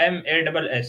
MASS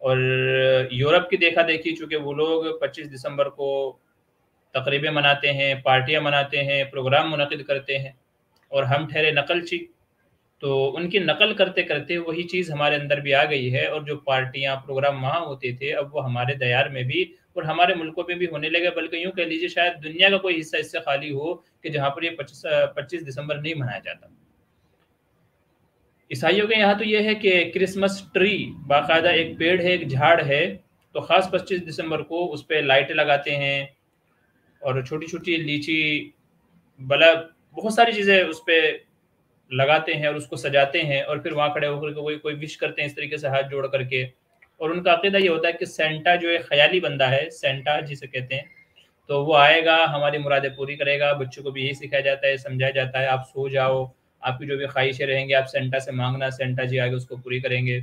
اور Europe کی دیکھا دیکھی، چونکہ وہ لوگ 25 دسمبر کو تقریبیں مناتے ہیں، پارٹیاں مناتے ہیں، پروگرام منعقد کرتے ہیں، اور ہم ٹھہرے نقلچی، تو ان کی نقل کرتے کرتے وہی چیز ہمارے اندر بھی آ گئی ہے، اور جو پارٹیاں پروگرام وہاں ہوتے تھے اب وہ ہمارے دیار میں بھی اور ہمارے ملکوں میں بھی ہونے لگے، بلکہ یوں کہہ لیجیے شاید دنیا کا کوئی حصہ اس سے خالی ہو کہ جہاں پر یہ 25 دسمبر نہیں منایا جاتا۔ عیسائیوں کے یہاں تو یہ ہے کہ کرسمس ٹری باقاعدہ ایک پیڑ ہے، ایک جھاڑ ہے، تو خاص 25 دسمبر کو اس پہ لائٹیں لگاتے ہیں اور چھوٹی چھوٹی لیچی، بلب، بہت ساری چیزیں اس پہ لگاتے ہیں اور اس کو سجاتے ہیں، اور پھر وہاں کھڑے ہو کر کے کوئی وش کرتے ہیں اس طریقے سے ہاتھ جوڑ کر کے، اور ان کا عقیدہ یہ ہوتا ہے کہ سینٹا جو ایک خیالی بندہ ہے، سینٹا جسے کہتے ہیں، تو وہ آئے گا، ہماری مرادیں پوری کرے گا۔ بچوں کو بھی یہی سکھایا جاتا ہے، سمجھایا جاتا ہے آپ سو جاؤ، آپ کی جو بھی خواہشیں رہیں گے آپ سینٹا سے مانگنا، سینٹا جی آگے اس کو پوری کریں گے۔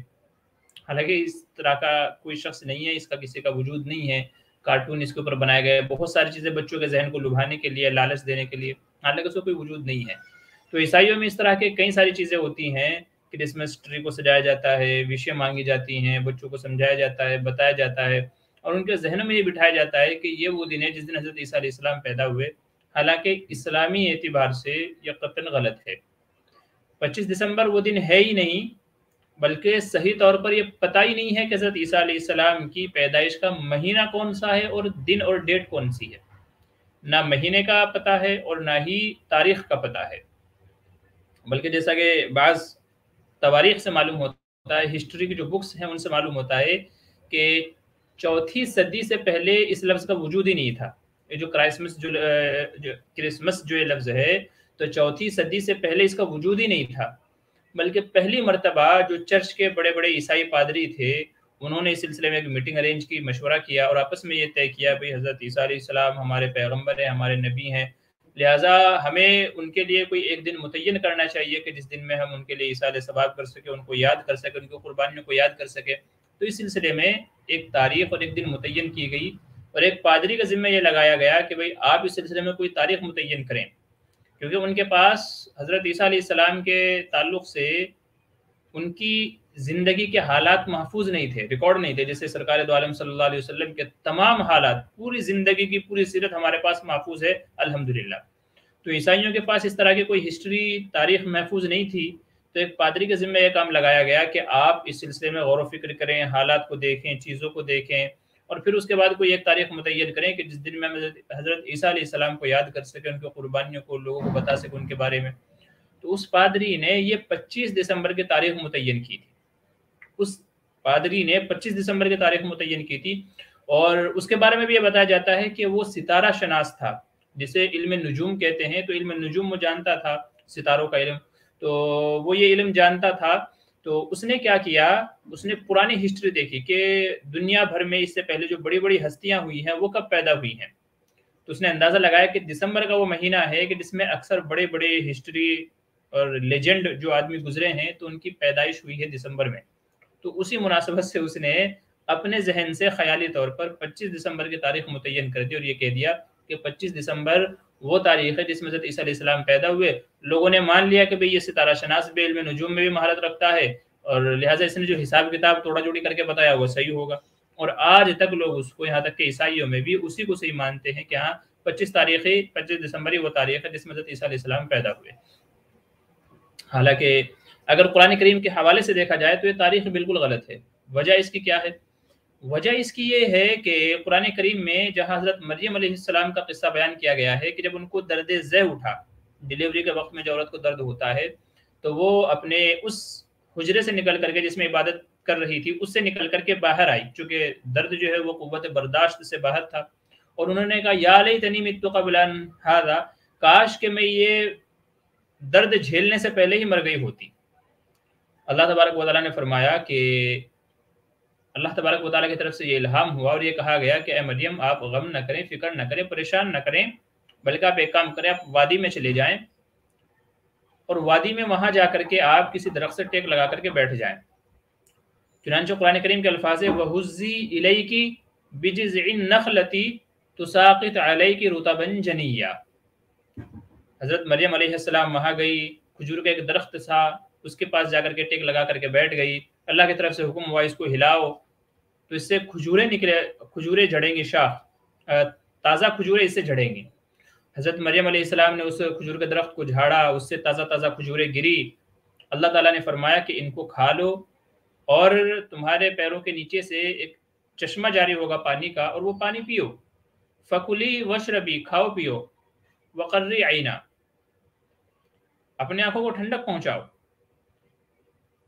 حالانکہ اس طرح کا کوئی شخص نہیں ہے، اس کا کسی کا وجود نہیں ہے، کارٹون اس کے اوپر بنائے گئے، بہت ساری چیزیں بچوں کے ذہن کو لبھانے کے لیے، لالچ دینے کے لیے، حالانکہ اس کا کوئی وجود نہیں ہے۔ تو عیسائیوں میں اس طرح کے کئی ساری چیزیں ہوتی ہیں، کرسمس ٹری کو سجایا جاتا ہے، وشیں مانگی جاتی ہیں، بچوں کو سمجھایا جاتا ہے، بتایا جاتا ہے، اور ان کے ذہنوں میں یہ بٹھایا جاتا ہے کہ یہ وہ دن ہے جس دن حضرت عیسیٰ علیہ السلام پیدا ہوئے، حالانکہ اسلامی اعتبار سے یہ قطعاً غلط ہے۔ 25 دسمبر وہ دن ہے ہی نہیں، بلکہ صحیح طور پر یہ پتہ ہی نہیں ہے کہ حضرت عیسیٰ علیہ السلام کی پیدائش کا مہینہ کون سا ہے اور دن اور ڈیٹ کون سی ہے، نہ مہینے کا پتہ ہے اور نہ ہی تاریخ کا پتہ ہے، بلکہ جیسا کہ بعض تواریخ سے معلوم ہوتا ہے، ہسٹری کی جو بکس ہیں ان سے معلوم ہوتا ہے کہ 4 صدی سے پہلے اس لفظ کا وجود ہی نہیں تھا۔ یہ جو کرسمس جو یہ لفظ ہے، تو 4 صدی سے پہلے اس کا وجود ہی نہیں تھا، بلکہ پہلی مرتبہ جو چرچ کے بڑے بڑے عیسائی پادری تھے انہوں نے اس سلسلے میں ایک میٹنگ ارینج کی، مشورہ کیا اور آپس میں یہ طے کیا بھئی حضرت عیسیٰ علیہ السلام ہمارے پیغمبر ہیں، ہمارے نبی ہیں، لہٰذا ہمیں ان کے لیے کوئی ایک دن متعین کرنا چاہیے کہ جس دن میں ہم ان کے لیے ایصال ثواب کر سکیں، ان کو یاد کر سکیں، ان کی قربانیوں کو یاد کر سکیں۔ تو اس سلسلے میں ایک تاریخ اور ایک دن متعین کی گئی، اور ایک پادری کا ذمہ یہ لگایا گیا کہ بھئی آپ اس سلسلے میں کوئی تاریخ متعین کریں، کیونکہ ان کے پاس حضرت عیسیٰ علیہ السلام کے تعلق سے ان کی زندگی کے حالات محفوظ نہیں تھے، ریکارڈ نہیں تھے، جیسے سرکار دو عالم صلی اللہ علیہ وسلم کے تمام حالات، پوری زندگی کی پوری سیرت ہمارے پاس محفوظ ہے الحمدللہ۔ تو عیسائیوں کے پاس اس طرح کی کوئی ہسٹری، تاریخ محفوظ نہیں تھی، تو ایک پادری کے ذمہ یہ کام لگایا گیا کہ آپ اس سلسلے میں غور و فکر کریں، حالات کو دیکھیں، چیزوں کو دیکھیں، اور پھر اس کے بعد کوئی ایک تاریخ متعین کریں کہ جس دن میں حضرت عیسیٰ علیہ السلام کو یاد کر سکیں، ان کی قربانیوں کو لوگوں کو بتا سکیں ان کے بارے میں۔ تو اس پادری نے یہ 25 دسمبر کی تاریخ متعین کی تھی، اس پادری نے 25 دسمبر کی تاریخ متعین کی تھی، اور اس کے بارے میں بھی یہ بتایا جاتا ہے کہ وہ ستارہ شناس تھا، جسے علم نجوم کہتے ہیں، تو علم نجوم وہ جانتا تھا، ستاروں کا علم، تو وہ یہ علم جانتا تھا۔ تو اس نے کیا کیا، اس نے پرانی ہسٹری دیکھی کہ دنیا بھر میں اس سے پہلے جو بڑی بڑی ہستیاں ہوئی ہیں وہ کب پیدا ہوئی ہیں، تو اس نے اندازہ لگایا کہ دسمبر کا وہ مہینہ ہے کہ جس میں اکثر بڑے بڑے ہسٹری اور لیجنڈ جو آدمی گزرے ہیں تو ان کی پیدائش ہوئی ہے دسمبر میں۔ تو اسی مناسبت سے اس نے اپنے ذہن سے خیالی طور پر 25 دسمبر کی تاریخ متعین کر دی، اور یہ کہہ دیا کہ 25 دسمبر وہ تاریخ ہے جس میں حضرت عیسیٰ علیہ السلام پیدا ہوئے۔ لوگوں نے مان لیا کہ بھئی یہ ستارہ شناس بھی علم نجوم میں بھی مہارت رکھتا ہے، اور لہٰذا اس نے جو حساب کتاب توڑا جوڑی کر کے بتایا وہ صحیح ہوگا، اور آج تک لوگ اس کو، یہاں تک کہ عیسائیوں میں بھی اسی کو صحیح مانتے ہیں کہ ہاں 25 دسمبر ہی وہ تاریخ ہے جس میں حضرت عیسیٰ علیہ السلام پیدا ہوئے۔ حالانکہ اگر قرآن کریم کے حوالے سے دیکھا جائے تو یہ تاریخ بالکل غلط ہے۔ وجہ اس کی کیا ہے؟ وجہ اس کی یہ ہے کہ قرآن کریم میں جہاں حضرت مریم علیہ السلام کا قصہ بیان کیا گیا ہے کہ جب ان کو درد ذہ اٹھا، ڈیلیوری کے وقت میں جو عورت کو درد ہوتا ہے تو وہ اپنے اس حجرے سے نکل کر کے جس میں عبادت کر رہی تھی اس سے نکل کر کے باہر آئی، چونکہ درد جو ہے وہ قوت برداشت سے باہر تھا، اور انہوں نے کہا یا لیتنی مت قبل ان ھذا، کاش کہ میں یہ درد جھیلنے سے پہلے ہی مر گئی ہوتی۔ اللہ تبارک و تعالیٰ نے فرمایا کہ اللہ تبارک و تعالیٰ کی طرف سے یہ الہام ہوا اور یہ کہا گیا کہ اے مریم آپ غم نہ کریں، فکر نہ کریں، پریشان نہ کریں، بلکہ آپ ایک کام کریں، آپ وادی میں چلے جائیں اور وادی میں وہاں جا کر کے آپ کسی درخت سے ٹیک لگا کر کے بیٹھ جائیں۔ چنانچہ قرآن کریم کے الفاظ ہے وَهُزِّي إِلَيْكِ بِجِذْعِ النَّخْلَةِ تُسَاقِطْ عَلَيْكِ رُطَبًا جَنِيًّا، حضرت مریم علیہ السلام وہاں گئی، کھجور کا ایک درخت تھا، اس کے پاس جا کر کے ٹیک لگا کر کے بیٹھ گئی، اللہ کی طرف سے حکم ہوا اس کو ہلاؤ، تو اس سے کھجوریں نکلے، کھجوریں جھڑیں گی، شاخ تازہ کھجوریں اس سے جھڑیں گی۔ حضرت مریم علیہ السلام نے اس کھجور کے درخت کو جھاڑا، اس سے تازہ تازہ کھجوریں گری۔ اللہ تعالیٰ نے فرمایا کہ ان کو کھا لو، اور تمہارے پیروں کے نیچے سے ایک چشمہ جاری ہوگا پانی کا، اور وہ پانی پیو۔ فَكُلِي وَاشْرَبِي، کھاؤ پیو، وَقَرِّ عَيْنًا، اپنے آنکھوں کو ٹھنڈک پہنچاؤ۔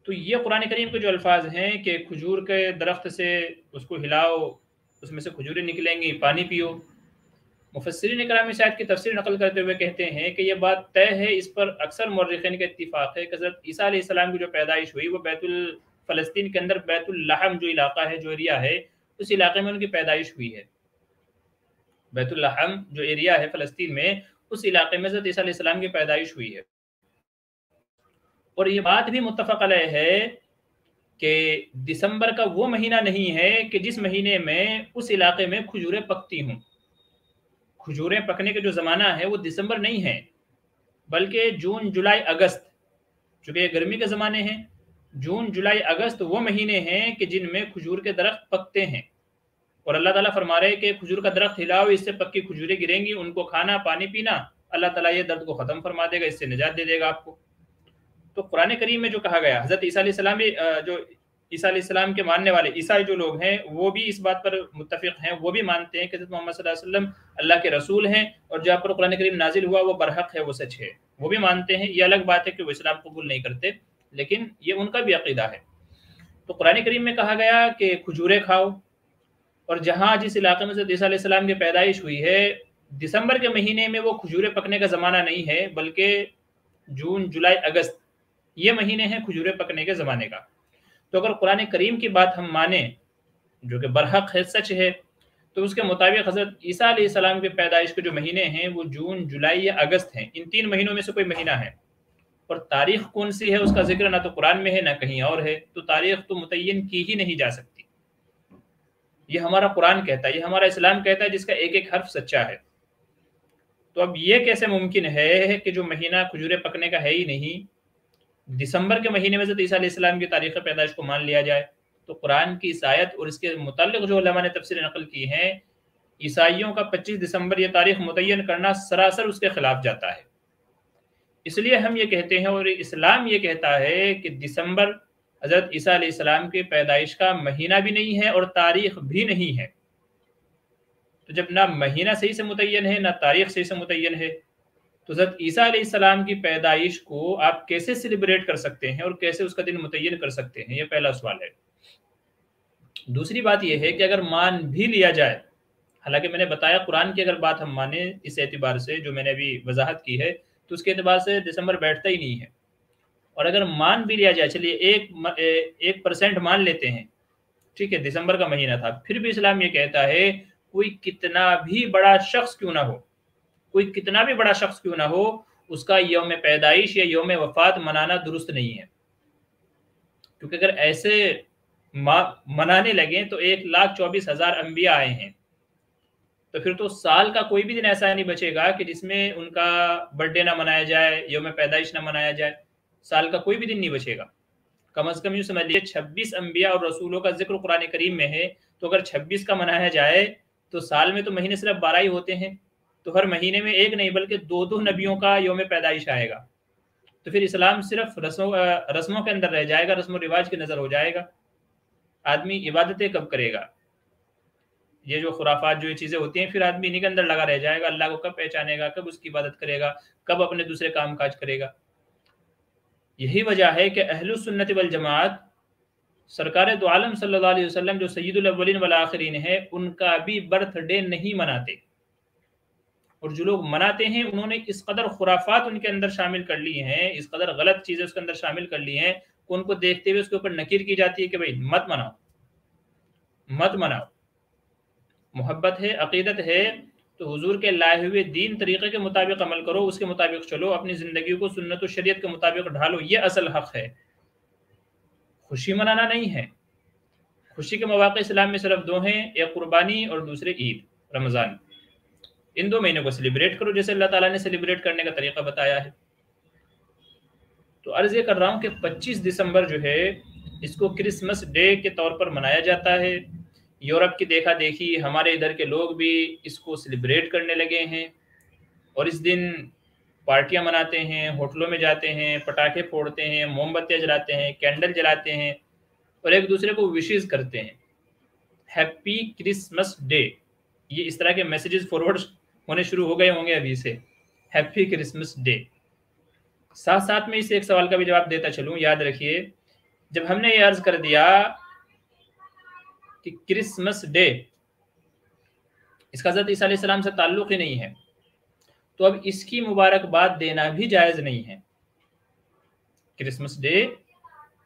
تو یہ قرآن کریم کے جو الفاظ ہیں کہ کھجور کے درخت سے اس کو ہلاؤ، اس میں سے کھجوریں نکلیں گی، پانی پیو۔ مفسرین کرام اس آیت کی تفسیر نقل کرتے ہوئے کہتے ہیں کہ یہ بات طے ہے، اس پر اکثر مورخین کا اتفاق ہے کہ حضرت عیسیٰ علیہ السلام کی جو پیدائش ہوئی وہ فلسطین کے اندر بیت اللحم جو علاقہ ہے، جو ایریا ہے، اس علاقے میں ان کی پیدائش ہوئی ہے۔ بیت اللحم جو ایریا ہے فلسطین میں، اس علاقے میں حضرت عیسیٰ علیہ السلام کی پیدائش ہوئی ہے۔ اور یہ بات بھی متفق علیہ ہے کہ دسمبر کا وہ مہینہ نہیں ہے کہ جس مہینے میں اس علاقے میں کھجوریں پکتی ہوں۔ کھجوریں پکنے کے جو زمانہ ہے وہ دسمبر نہیں ہے، بلکہ جون، جولائی، اگست، چونکہ یہ گرمی کے زمانے ہیں، جون، جولائی، اگست وہ مہینے ہیں کہ جن میں کھجور کے درخت پکتے ہیں۔ اور اللہ تعالیٰ فرما رہے کہ کھجور کا درخت ہلاؤ، اس سے پکی کھجوریں گریں گی، ان کو کھانا، پانی پینا، اللہ تعالیٰ یہ درد کو ختم فرما دے گا، اس سے نجات دے دے گا آپ کو۔ تو قرآن کریم میں جو کہا گیا، حضرت عیسیٰ علیہ السلام جو عیسیٰ علیہ السلام کے ماننے والے عیسائی جو لوگ ہیں وہ بھی اس بات پر متفق ہیں، وہ بھی مانتے ہیں کہ حضرت محمد صلی اللہ علیہ وسلم اللہ کے رسول ہیں، اور جہاں پر قرآن کریم نازل ہوا وہ برحق ہے، وہ سچ ہے، وہ بھی مانتے ہیں۔ یہ الگ بات ہے کہ وہ اسلام قبول نہیں کرتے، لیکن یہ ان کا بھی عقیدہ ہے۔ تو قرآن کریم میں کہا گیا کہ کھجوریں کھاؤ، اور جہاں جس علاقے میں حضرت عیسیٰ علیہ السلام کی پیدائش ہوئی ہے، دسمبر کے مہینے میں وہ کھجوریں پکنے کا زمانہ نہیں ہے، بلکہ جون، جولائی، اگست یہ مہینے ہیں کھجوریں پکنے کے زمانے کا۔ تو اگر قرآن کریم کی بات ہم مانیں جو کہ برحق ہے، سچ ہے، تو اس کے مطابق حضرت عیسیٰ علیہ السلام کی پیدائش کے جو مہینے ہیں وہ جون، جولائی یا اگست ہیں، ان تین مہینوں میں سے کوئی مہینہ ہے۔ اور تاریخ کون سی ہے اس کا ذکر نہ تو قرآن میں ہے نہ کہیں اور ہے، تو تاریخ تو متعین کی ہی نہیں جا سکتی۔ یہ ہمارا قرآن کہتا ہے، یہ ہمارا اسلام کہتا ہے، جس کا ایک ایک حرف سچا ہے۔ تو اب یہ کیسے ممکن ہے کہ جو مہینہ کھجوریں پکنے کا ہے ہی نہیں، دسمبر کے مہینے میں حضرت عیسیٰ علیہ السلام کی تاریخ پیدائش کو مان لیا جائے؟ تو قرآن کی اس آیت اور اس کے متعلق جو علماء نے تفسیر نقل کی ہیں، عیسائیوں کا 25 دسمبر یہ تاریخ متعین کرنا سراسر اس کے خلاف جاتا ہے۔ اس لیے ہم یہ کہتے ہیں، اور اسلام یہ کہتا ہے کہ دسمبر حضرت عیسیٰ علیہ السلام کی پیدائش کا مہینہ بھی نہیں ہے اور تاریخ بھی نہیں ہے۔ تو جب نہ مہینہ صحیح سے متعین ہے نہ تاریخ صحیح سے متعین ہے، تو حضرت عیسیٰ علیہ السلام کی پیدائش کو آپ کیسے سیلیبریٹ کر سکتے ہیں اور کیسے اس کا دن متعین کر سکتے ہیں؟ یہ پہلا سوال ہے۔ دوسری بات یہ ہے کہ اگر مان بھی لیا جائے، حالانکہ میں نے بتایا قرآن کی اگر بات ہم مانیں اس اعتبار سے جو میں نے ابھی وضاحت کی ہے، تو اس کے اعتبار سے دسمبر بیٹھتا ہی نہیں ہے۔ اور اگر مان بھی لیا جائے، چلیے 1% مان لیتے ہیں، ٹھیک ہے، دسمبر کا مہینہ تھا، پھر بھی اسلام یہ کہتا ہے کوئی کتنا بھی بڑا شخص کیوں نہ ہو، کوئی کتنا بھی بڑا شخص کیوں نہ ہو، اس کا یوم پیدائش یا یوم وفات منانا درست نہیں ہے۔ کیونکہ اگر ایسے منانے لگیں تو 1,24,000 انبیاء آئے ہیں، تو پھر تو سال کا کوئی بھی دن ایسا نہیں بچے گا کہ جس میں ان کا برتھ ڈے نہ منایا جائے، یوم پیدائش نہ منایا جائے، سال کا کوئی بھی دن نہیں بچے گا۔ کم از کم یوں سمجھ لیجیے 26 انبیاء اور رسولوں کا ذکر قرآن کریم میں ہے، تو اگر 26 کا منایا جائے تو سال میں تو مہینے صرف 12 ہی ہوتے ہیں، تو ہر مہینے میں ایک نہیں بلکہ دو نبیوں کا یوم پیدائش آئے گا۔ تو پھر اسلام صرف رسموں کے اندر رہ جائے گا، رسم و رواج کی نظر ہو جائے گا۔ آدمی عبادتیں کب کرے گا؟ یہ جو خرافات، جو یہ چیزیں ہوتی ہیں، پھر آدمی انہیں کے اندر لگا رہ جائے گا، اللہ کو کب پہچانے گا، کب اس کی عبادت کرے گا، کب اپنے دوسرے کام کاج کرے گا۔ یہی وجہ ہے کہ اہل السنت والجماعت سرکار دو عالم صلی اللہ علیہ وسلم جو سید الاولین والآخرین ہے، ان کا بھی برتھ ڈے نہیں مناتے، اور جو لوگ مناتے ہیں انہوں نے اس قدر خرافات ان کے اندر شامل کر لی ہیں، اس قدر غلط چیزیں اس کے اندر شامل کر لی ہیں کہ ان کو دیکھتے ہوئے اس کے اوپر نکیر کی جاتی ہے کہ بھائی مت مناؤ، مت مناؤ۔ محبت ہے، عقیدت ہے، تو حضور کے لائے ہوئے دین طریقے کے مطابق عمل کرو، اس کے مطابق چلو، اپنی زندگی کو سنت و شریعت کے مطابق ڈھالو، یہ اصل حق ہے، خوشی منانا نہیں ہے۔ خوشی کے مواقع اسلام میں صرف دو ہیں، ایک قربانی اور دوسرے عید، رمضان۔ ان دو مہینوں کو سیلیبریٹ کرو جیسے اللہ تعالیٰ نے سیلیبریٹ کرنے کا طریقہ بتایا ہے۔ تو عرض یہ کر رہا ہوں کہ 25 دسمبر جو ہے اس کو کرسمس ڈے کے طور پر منایا جاتا ہے، یورپ کی دیکھا دیکھی ہمارے ادھر کے لوگ بھی اس کو سیلیبریٹ کرنے لگے ہیں، اور اس دن پارٹیاں مناتے ہیں، ہوٹلوں میں جاتے ہیں، پٹاخے پھوڑتے ہیں، موم بتیاں جلاتے ہیں، کینڈل جلاتے ہیں، اور ایک دوسرے کو وشز کرتے ہیں، ہیپی کرسمس ڈے۔ یہ اس طرح کے میسیجز فارورڈ ہونے شروع ہو گئے ہوں گے ابھی سے، ہیپی کرسمس ڈے۔ ساتھ ساتھ میں اس ایک سوال کا بھی جواب دیتا چلوں، یاد رکھیے جب ہم نے یہ عرض کر دیا کہ کرسمس ڈے اس کا حضرت عیسیٰ علیہ السلام سے تعلق ہی نہیں ہے، تو اب اس کی مبارکباد دینا بھی جائز نہیں ہے۔ کرسمس ڈے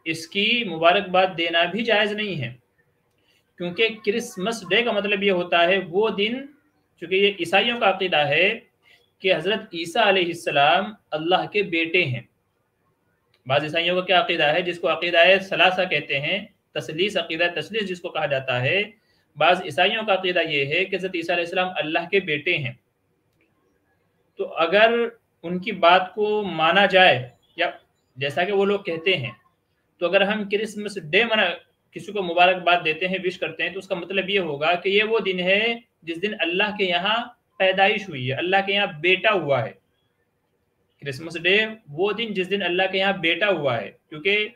اس کی مبارکباد دینا بھی جائز نہیں ہے، کیونکہ کرسمس ڈے کا مطلب یہ ہوتا ہے وہ دن، چونکہ یہ عیسائیوں کا عقیدہ ہے کہ حضرت عیسیٰ علیہ السلام اللہ کے بیٹے ہیں۔ بعض عیسائیوں کا کیا عقیدہ ہے، جس کو عقیدہ ثلاثہ کہتے ہیں، تثلیث، عقیدہ تثلیث جس کو کہا جاتا ہے، بعض عیسائیوں کا عقیدہ یہ ہے کہ حضرت عیسیٰ علیہ السلام اللہ کے بیٹے ہیں۔ تو اگر ان کی بات کو مانا جائے، یا جیسا کہ وہ لوگ کہتے ہیں، تو اگر ہم کرسمس ڈے کسی کو مبارکباد دیتے ہیں، وش کرتے ہیں، تو اس کا مطلب یہ ہوگا کہ یہ وہ دن ہے جس دن اللہ کے یہاں پیدائش ہوئی ہے، اللہ کے یہاں بیٹا ہوا ہے۔ کرسمس ڈے وہ دن جس دن اللہ کے یہاں بیٹا ہوا ہے، کیونکہ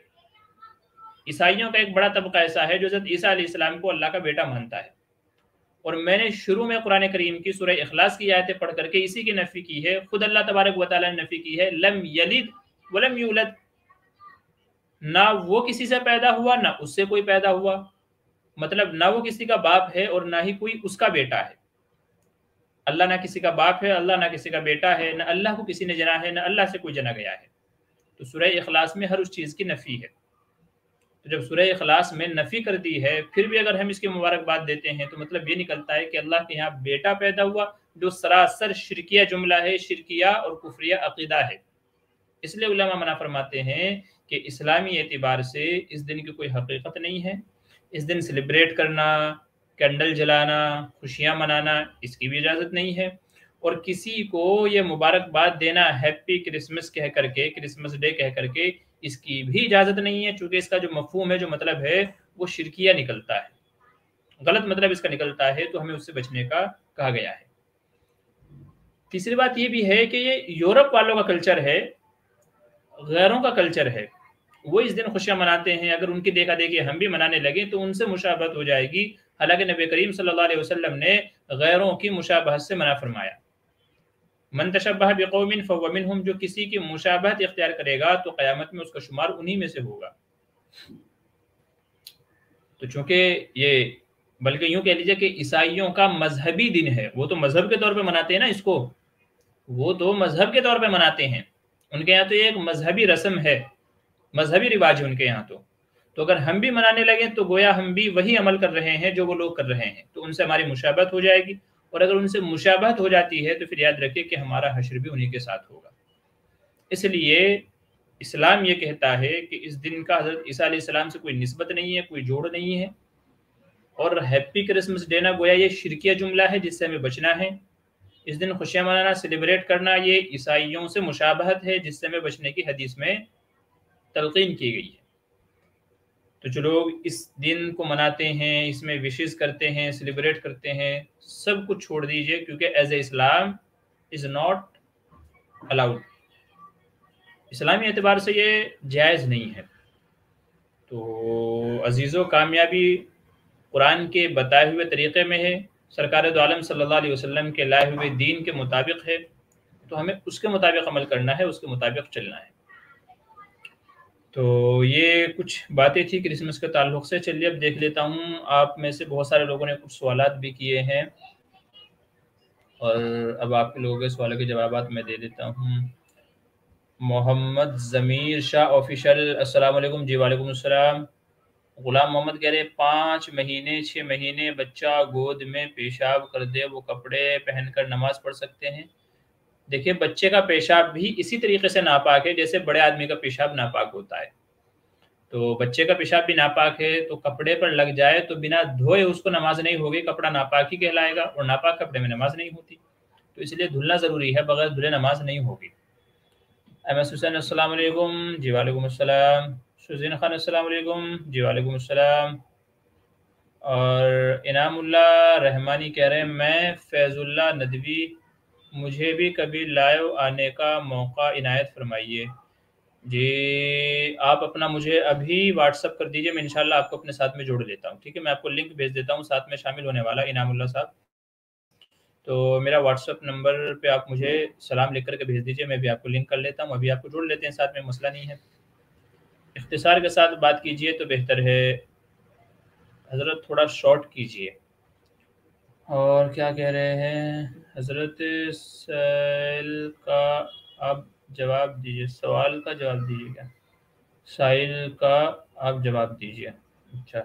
عیسائیوں کا ایک بڑا طبقہ ایسا ہے جو حضرت عیسیٰ علیہ السلام کو اللہ کا بیٹا مانتا ہے۔ اور میں نے شروع میں قرآن کریم کی سورہ اخلاص کی آیتیں پڑھ کر کے اسی کی نفی کی ہے، خود اللہ تبارک و تعالیٰ نے نفی کی ہے، لم یلد ولم یولد، نہ وہ کسی سے پیدا ہوا نہ اس سے کوئی پیدا ہوا، مطلب نہ وہ کسی کا باپ ہے اور نہ ہی کوئی اس کا بیٹا ہے۔ اللہ نہ کسی کا باپ ہے، اللہ نہ کسی کا بیٹا ہے، نہ اللہ کو کسی نے جنا ہے، نہ اللہ سے کوئی جنا گیا ہے۔ تو سورہ اخلاص میں ہر اس چیز کی نفی ہے۔ تو جب سورہ اخلاص میں نفی کر دی ہے، پھر بھی اگر ہم اس کی مبارکباد دیتے ہیں تو مطلب یہ نکلتا ہے کہ اللہ کے یہاں بیٹا پیدا ہوا، جو سراسر شرکیہ جملہ ہے، شرکیہ اور کفریہ عقیدہ ہے۔ اس لیے علماء منع فرماتے ہیں کہ اسلامی اعتبار سے اس دن کی کوئی حقیقت نہیں ہے۔ اس دن سیلیبریٹ کرنا، کینڈل جلانا، خوشیاں منانا، اس کی بھی اجازت نہیں ہے، اور کسی کو یہ مبارکباد دینا ہیپی کرسمس کہہ کر کے، کرسمس ڈے کہہ کر کے، اس کی بھی اجازت نہیں ہے، چونکہ اس کا جو مفہوم ہے، جو مطلب ہے، وہ شرکیہ نکلتا ہے، غلط مطلب اس کا نکلتا ہے، تو ہمیں اس سے بچنے کا کہا گیا ہے۔ تیسری بات یہ بھی ہے کہ یہ یورپ والوں کا کلچر ہے، غیروں کا کلچر ہے، وہ اس دن خوشیاں مناتے ہیں، اگر ان کی دیکھا دیکھی ہم بھی منانے لگیں تو ان سے مشابہت ہو جائے گی، حالانکہ نبی کریم صلی اللہ علیہ وسلم نے غیروں کی مشابہت سے منع فرمایا۔ من تشبہ بقوم فہو منہم، جو کسی کی مشابہت اختیار کرے گا تو قیامت میں اس کا شمار انہی میں سے ہوگا۔ تو چونکہ یہ بلکہ یوں کہہ لیجئے کہ عیسائیوں کا مذہبی دن ہے، وہ تو مذہب کے طور پہ مناتے ہیں نا اس کو، وہ تو مذہب کے طور پہ مناتے ہیں، ان کے یہاں تو یہ ایک مذہبی رسم ہے، مذہبی رواج ہے ان کے یہاں تو اگر ہم بھی منانے لگیں تو گویا ہم بھی وہی عمل کر رہے ہیں جو وہ لوگ کر رہے ہیں، تو ان سے ہماری مشابہت ہو جائے گی، اور اگر ان سے مشابہت ہو جاتی ہے تو پھر یاد رکھیے کہ ہمارا حشر بھی انہی کے ساتھ ہوگا۔ اس لیے اسلام یہ کہتا ہے کہ اس دن کا حضرت عیسیٰ علیہ السلام سے کوئی نسبت نہیں ہے، کوئی جوڑ نہیں ہے، اور ہیپی کرسمس ڈے نا گویا یہ شرکیہ جملہ ہے جس سے ہمیں بچنا ہے۔ اس دن خوشیاں منانا، سیلیبریٹ کرنا، یہ عیسائیوں سے مشابہت ہے جس سے ہمیں بچنے کی حدیث میں تلقین کی گئی ہے۔ تو جو لوگ اس دن کو مناتے ہیں، اس میں وشز کرتے ہیں، سیلیبریٹ کرتے ہیں، سب کچھ چھوڑ دیجئے، کیونکہ as a Islam is not allowed, اسلامی اعتبار سے یہ جائز نہیں ہے۔ تو عزیزو، کامیابی قرآن کے بتائے ہوئے طریقے میں ہے، سرکار دو عالم صلی اللہ علیہ وسلم کے لائے ہوئے دین کے مطابق ہے، تو ہمیں اس کے مطابق عمل کرنا ہے، اس کے مطابق چلنا ہے۔ تو یہ کچھ باتیں تھی کرسمس کے تعلق سے۔ چلیے اب دیکھ لیتا ہوں، آپ میں سے بہت سارے لوگوں نے کچھ سوالات بھی کیے ہیں، اور اب آپ کے لوگوں کے سوالوں کے جوابات میں دے دیتا ہوں۔ محمد ضمیر شاہ آفیشل، السلام علیکم۔ جی وعلیکم السلام۔ غلام محمد کہہ رہے 5 مہینے 6 مہینے بچہ گود میں پیشاب کر دے، وہ کپڑے پہن کر نماز پڑھ سکتے ہیں؟ دیکھیے، بچے کا پیشاب بھی اسی طریقے سے ناپاک ہے جیسے بڑے آدمی کا پیشاب ناپاک ہوتا ہے، تو بچے کا پیشاب بھی ناپاک ہے، تو کپڑے پر لگ جائے تو بنا دھوئے اس کو نماز نہیں ہوگی، کپڑا ناپاک ہی کہلائے گا، اور ناپاک کپڑے میں نماز نہیں ہوتی، تو اس لیے دھلنا ضروری ہے، بغیر دھلے نماز نہیں ہوگی۔ ایم ایس حسین، السلام علیکم۔ جی وعلیکم السلام۔ شزین خان، السلام علیکم۔ جی وعلیکم السلام۔ اور انعام اللہ رحمانی کہہ رہے ہیں میں فیض اللہ ندوی، مجھے بھی کبھی لائیو آنے کا موقع عنایت فرمائیے۔ جی آپ اپنا مجھے ابھی واٹس اپ کر دیجئے، میں انشاءاللہ آپ کو اپنے ساتھ میں جوڑ لیتا ہوں، ٹھیک ہے؟ میں آپ کو لنک بھیج دیتا ہوں ساتھ میں شامل ہونے والا انعام اللہ صاحب، تو میرا واٹس اپ نمبر پہ آپ مجھے سلام لکھ کر کے بھیج دیجئے، میں بھی آپ کو لنک کر لیتا ہوں، ابھی آپ کو جوڑ لیتے ہیں ساتھ میں، مسئلہ نہیں ہے۔ اختصار کے ساتھ بات کیجئے تو بہتر ہے حضرت، تھوڑا شارٹ کیجئے۔ اور کیا کہہ رہے ہیں حضرت؟ سائل کا آپ جواب دیجئے، سوال کا جواب دیجئے، کیا سائل کا آپ جواب دیجئے؟ اچھا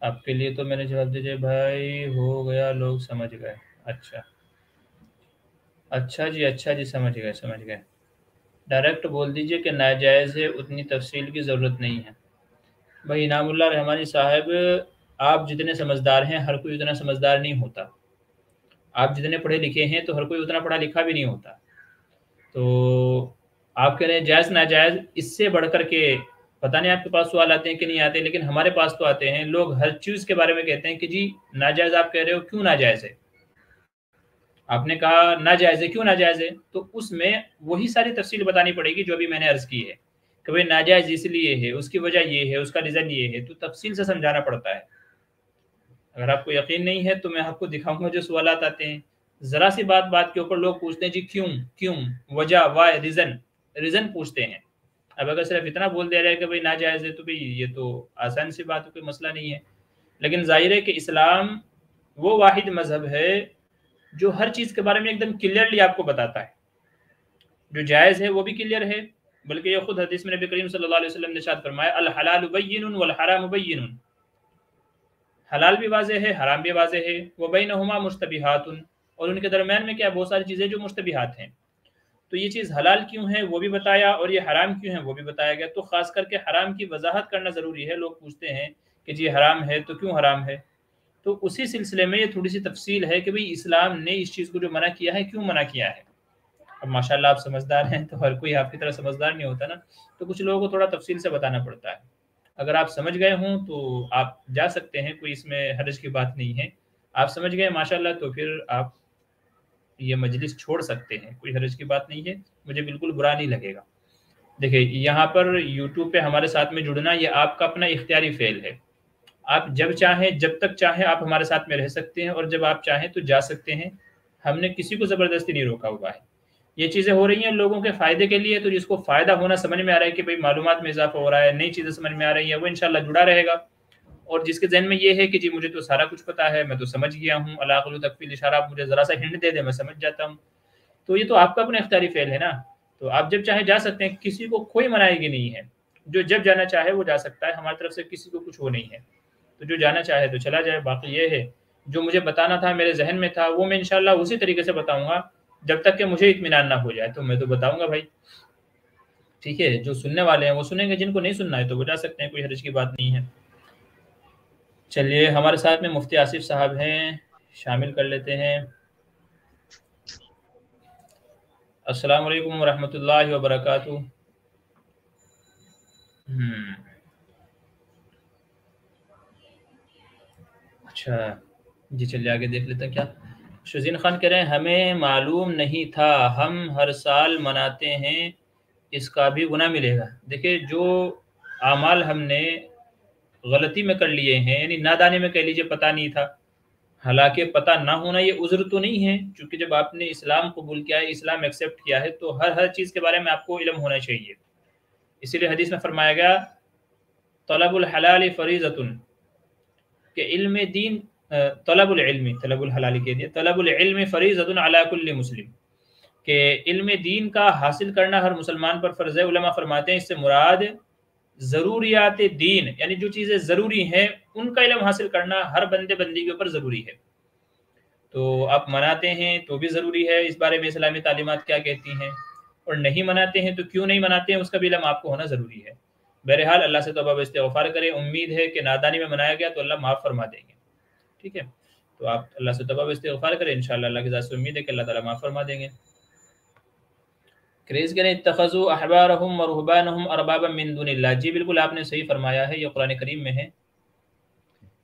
آپ کے لیے تو میں نے جواب دیجئے بھائی ہو گیا، لوگ سمجھ گئے۔ اچھا اچھا جی سمجھ گئے۔ ڈائریکٹ بول دیجئے کہ ناجائز ہے، اتنی تفصیل کی ضرورت نہیں ہے۔ بھائی انعام اللہ رحمانی صاحب، آپ جتنے سمجھدار ہیں ہر کوئی اتنا سمجھدار نہیں ہوتا، آپ جتنے پڑھے لکھے ہیں تو ہر کوئی اتنا پڑھا لکھا بھی نہیں ہوتا، تو آپ کہہ رہے ہیں جائز ناجائز، اس سے بڑھ کر کے پتہ نہیں آپ کے پاس سوال آتے ہیں کہ نہیں آتے، لیکن ہمارے پاس تو آتے ہیں۔ لوگ ہر چیز کے بارے میں کہتے ہیں کہ جی ناجائز آپ کہہ رہے ہو، کیوں ناجائز ہے؟ آپ نے کہا ناجائز ہے، کیوں ناجائز ہے؟ تو اس میں وہی ساری تفصیل بتانی پڑے گی جو ابھی میں نے عرض کی ہے کہ بھئی ناجائز اس لیے ہے، اس کی وجہ یہ ہے، اس کا ریزن یہ ہے، تو تفصیل سے سمجھانا پڑتا ہے۔ اگر آپ کو یقین نہیں ہے تو میں آپ کو دکھاؤں گا جو سوالات آتے ہیں، ذرا سی بات کے اوپر لوگ پوچھتے ہیں جی کیوں وجہ، وائی، ریزن پوچھتے ہیں۔ اب اگر صرف اتنا بول دے رہے کہ بھئی ناجائز ہے تو بھئی یہ تو آسان سی بات ہے، کوئی مسئلہ نہیں ہے، لیکن ظاہر ہے کہ اسلام وہ واحد مذہب ہے جو ہر چیز کے بارے میں ایک دم کلیئرلی آپ کو بتاتا ہے، جو جائز ہے وہ بھی کلیئر ہے، بلکہ یہ خود حدیث میں نبی کریم صلی اللہ علیہ وسلم نے ارشاد فرمایا الحلال بین والحرام بین، حلال بھی واضح ہے، حرام بھی واضح ہے، وبینہما مشتبہات، اور ان کے درمیان میں کیا بہت ساری چیزیں جو مشتبہات ہیں، تو یہ چیز حلال کیوں ہے وہ بھی بتایا، اور یہ حرام کیوں ہے وہ بھی بتایا گیا۔ تو خاص کر کے حرام کی وضاحت کرنا ضروری ہے، لوگ پوچھتے ہیں کہ جی حرام ہے تو کیوں حرام ہے، تو اسی سلسلے میں یہ تھوڑی سی تفصیل ہے کہ بھئی اسلام نے اس چیز کو جو منع کیا ہے کیوں منع کیا ہے۔ اب ماشاءاللہ آپ سمجھدار ہیں تو ہر کوئی آپ کی طرح سمجھدار نہیں ہوتا نا، تو کچھ لوگوں کو تھوڑا تفصیل سے بتانا پڑتا ہے۔ اگر آپ سمجھ گئے ہوں تو آپ جا سکتے ہیں، کوئی اس میں حرج کی بات نہیں ہے، آپ سمجھ گئے ماشاءاللہ تو پھر آپ یہ مجلس چھوڑ سکتے ہیں، کوئی حرج کی بات نہیں ہے، مجھے بالکل برا نہیں لگے گا۔ دیکھیں یہاں پر یوٹیوب پہ ہمارے ساتھ میں جڑنا یہ آپ کا اپنا اختیاری فعل ہے، آپ جب چاہیں جب تک چاہیں آپ ہمارے ساتھ میں رہ سکتے ہیں، اور جب آپ چاہیں تو جا سکتے ہیں، ہم نے کسی کو زبردستی نہیں روکا ہوا ہے۔ یہ چیزیں ہو رہی ہیں لوگوں کے فائدے کے لیے، تو جس کو فائدہ ہونا سمجھ میں آ رہا ہے کہ بھئی معلومات میں اضافہ ہو رہا ہے، نئی چیزیں سمجھ میں آ رہی ہیں، وہ انشاءاللہ جڑا رہے گا، اور جس کے ذہن میں یہ ہے کہ جی مجھے تو سارا کچھ پتا ہے، میں تو سمجھ گیا ہوں، علاقل تکفیل اشارہ، آپ مجھے ذرا سا ہنٹ دے دیں میں سمجھ جاتا ہوں، تو یہ تو آپ کا اپنا اختیاری فعل ہے نا، تو آپ جب چاہیں جا سکتے ہیں، کسی کو کوئی منائیگی نہیں ہے، جو جب جانا چاہے وہ جا سکتا ہے، ہماری طرف سے کسی کو کچھ وہ نہیں ہے، تو جو جانا چاہے تو چلا جائے۔ باقی یہ ہے جو مجھے بتانا تھا، میرے ذہن میں تھا، وہ میں انشاءاللہ اسی طریقے سے بتاؤں گا جب تک کہ مجھے اطمینان نہ ہو جائے، تو میں تو بتاؤں گا بھائی، ٹھیک ہے؟ جو سننے والے ہیں وہ سنیں گے، جن کو نہیں سننا ہے تو وہ جا سکتے ہیں، کوئی حرج کی بات نہیں ہے۔ چلیے ہمارے ساتھ میں مفتی آصف صاحب ہیں، شامل کر لیتے ہیں۔ السلام علیکم ورحمۃ اللہ وبرکاتہ۔ اچھا جی چلیے آگے دیکھ لیتے ہیں۔ کیا شزین خان کہہ رہے ہیں ہمیں معلوم نہیں تھا، ہم ہر سال مناتے ہیں، اس کا بھی گناہ ملے گا؟ دیکھیں جو اعمال ہم نے غلطی میں کر لیے ہیں، یعنی نادانے میں کہہ لیجیے پتہ نہیں تھا، حالانکہ پتہ نہ ہونا یہ عذر تو نہیں ہے، چونکہ جب آپ نے اسلام قبول کیا ہے، اسلام ایکسیپٹ کیا ہے، تو ہر چیز کے بارے میں آپ کو علم ہونا چاہیے۔ اسی لیے حدیث میں فرمایا گیا طلب الحلال فریضۃ، کہ علم دین، طلب الحلال کے دیا، طلب العلم فریضۃ علی کل مسلم، کہ علم دین کا حاصل کرنا ہر مسلمان پر فرض ہے۔ علماء فرماتے ہیں اس سے مراد ضروریات دین، یعنی جو چیزیں ضروری ہیں ان کا علم حاصل کرنا ہر بندے بندی کے اوپر ضروری ہے۔ تو آپ مناتے ہیں تو بھی ضروری ہے اس بارے میں اسلامی تعلیمات کیا کہتی ہیں، اور نہیں مناتے ہیں تو کیوں نہیں مناتے ہیں اس کا بھی علم آپ کو ہونا ضروری ہے۔ بہرحال اللہ سے توبہ و استغفار کریں، امید ہے کہ نادانی میں منایا گیا تو اللہ معاف فرما دیں گے، ٹھیک ہے؟ تو آپ اللہ سے توبہ و استغفار کریں، انشاءاللہ اللہ کی ذات سے امید ہے کہ اللہ تعالیٰ معاف فرما دیں گے۔ کریز کریں اتخذوا احبارهم ورهبانهم اربابا من دون اللہ، جی بالکل آپ نے صحیح فرمایا ہے، یہ قرآن کریم میں ہے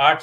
8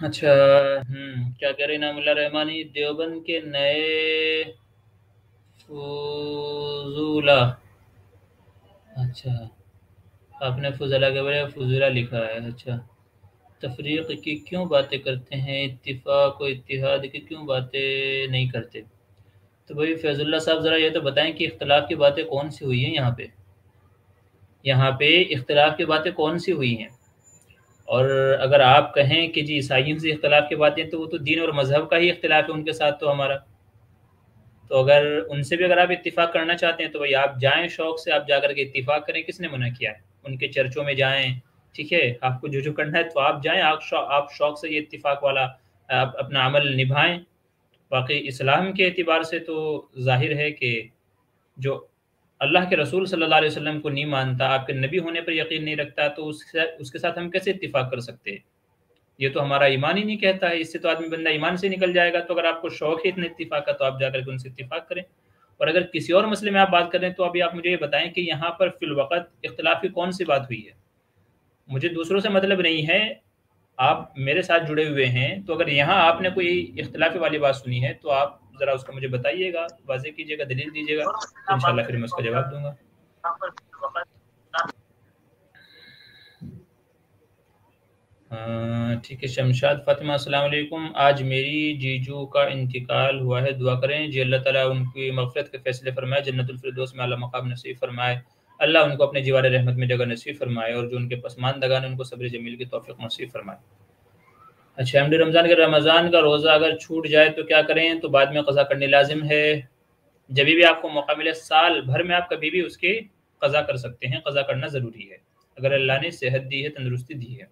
اچھا کیا کہہ رہے انعام اللہ رحمانی؟ دیوبند کے نئے فضولہ، اچھا آپ نے فضلہ کے بارے فضولہ لکھا ہے، اچھا تفریق کی کیوں باتیں کرتے ہیں، اتفاق و اتحاد کی کیوں باتیں نہیں کرتے؟ تو بھائی فیض اللہ صاحب ذرا یہ تو بتائیں کہ اختلاف کی باتیں کون سی ہوئی ہیں یہاں پہ اختلاف کی باتیں کون سی ہوئی ہیں؟ اور اگر آپ کہیں کہ جی عیسائیوں سے اختلاف کی باتیں تو وہ تو دین اور مذہب کا ہی اختلاف ہے ان کے ساتھ تو ہمارا، تو اگر ان سے بھی اگر آپ اتفاق کرنا چاہتے ہیں تو بھائی آپ جائیں، شوق سے آپ جا کر کے اتفاق کریں، کس نے منع کیا ہے؟ ان کے چرچوں میں جائیں، ٹھیک ہے، آپ کو جو کرنا ہے تو آپ جائیں، آپ شوق سے یہ اتفاق والا آپ اپنا عمل نبھائیں۔ باقی اسلام کے اعتبار سے تو ظاہر ہے کہ جو اللہ کے رسول صلی اللہ علیہ وسلم کو نہیں مانتا، آپ کے نبی ہونے پر یقین نہیں رکھتا، تو اس کے ساتھ ہم کیسے اتفاق کر سکتے ہیں؟ یہ تو ہمارا ایمان ہی نہیں کہتا ہے، اس سے تو آدمی بندہ ایمان سے نکل جائے گا۔ تو اگر آپ کو شوق ہے اتنے اتفاق کا تو آپ جا کر کے ان سے اتفاق کریں، اور اگر کسی اور مسئلے میں آپ بات کریں تو ابھی آپ مجھے یہ بتائیں کہ یہاں پر فی الوقت اختلاف کی کون سی بات ہوئی ہے؟ مجھے دوسروں سے مطلب نہیں ہے، آپ میرے ساتھ جڑے ہوئے ہیں، تو اگر یہاں آپ نے کوئی اختلاف والی بات سنی ہے تو آپ ذرا اس کا مجھے بتائیے گا، واضح کیجیے گا، دلیل دیجیے گا، تو انشاءاللہ پھر میں اس کا جواب دوں گا۔ ٹھیک ہے، شمشاد فاطمہ السلام علیکم، آج میری جیجو کا انتقال ہوا ہے، دعا کریں جی اللہ تعالیٰ ان کی مغفرت کے فیصلے فرمائے، جنت الفردوس میں اعلیٰ مقام نصیب فرمائے، اللہ ان کو اپنے جوار رحمت میں جگہ نصیب فرمائے، اور جو ان کے پسماندگان ان کو صبر جمیل کی توفیق نصیب فرمائے۔ اچھا احمد رمضان کا روزہ اگر چھوٹ جائے تو کیا کریں؟ تو بعد میں قضا کرنی لازم ہے، جب بھی آپ کو موقع ملے، سال بھر میں آپ کبھی بھی اس کی قضا کر سکتے ہیں، قضا کرنا ضروری ہے اگر اللہ نے صحت دی ہے، تندرستی دی ہے۔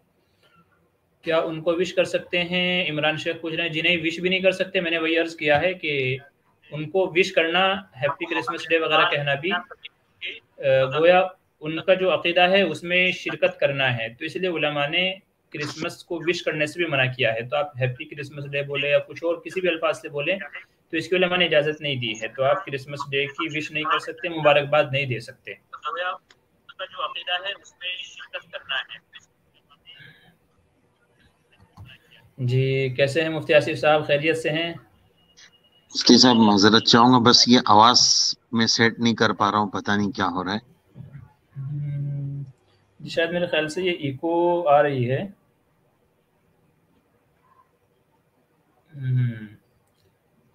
کیا ان کو وش کر سکتے ہیں؟ عمران شیخ پوچھ رہے ہیں، جنہیں وش بھی نہیں کر سکتے، میں نے وہی عرض کیا ہے کہ ان کو وش کرنا، ہیپی کرسمس ڈے وغیرہ کہنا بھی گویا ان کا جو عقیدہ ہے اس میں شرکت کرنا ہے، تو اس لیے علماء نے کرسمس کو وش کرنے سے بھی منع کیا ہے۔ تو آپ ہیپی کرسمس ڈے بولے یا کچھ اور کسی بھی الفاظ سے بولیں تو اس کی علماء نے اجازت نہیں دی ہے، تو آپ کرسمس ڈے کی وش نہیں کر سکتے، مبارکباد نہیں دے سکتے۔ جو عقیدہ ہے اس میں شرکت کرنا ہے۔ جی کیسے ہیں مفتی آصف صاحب، خیریت سے ہیں؟ مفتی صاحب معذرت چاہوں گا، بس یہ آواز میں سیٹ نہیں کر پا رہا ہوں، پتہ نہیں کیا ہو رہا ہے۔ جی شاید میرے خیال سے یہ ایکو آ رہی ہے۔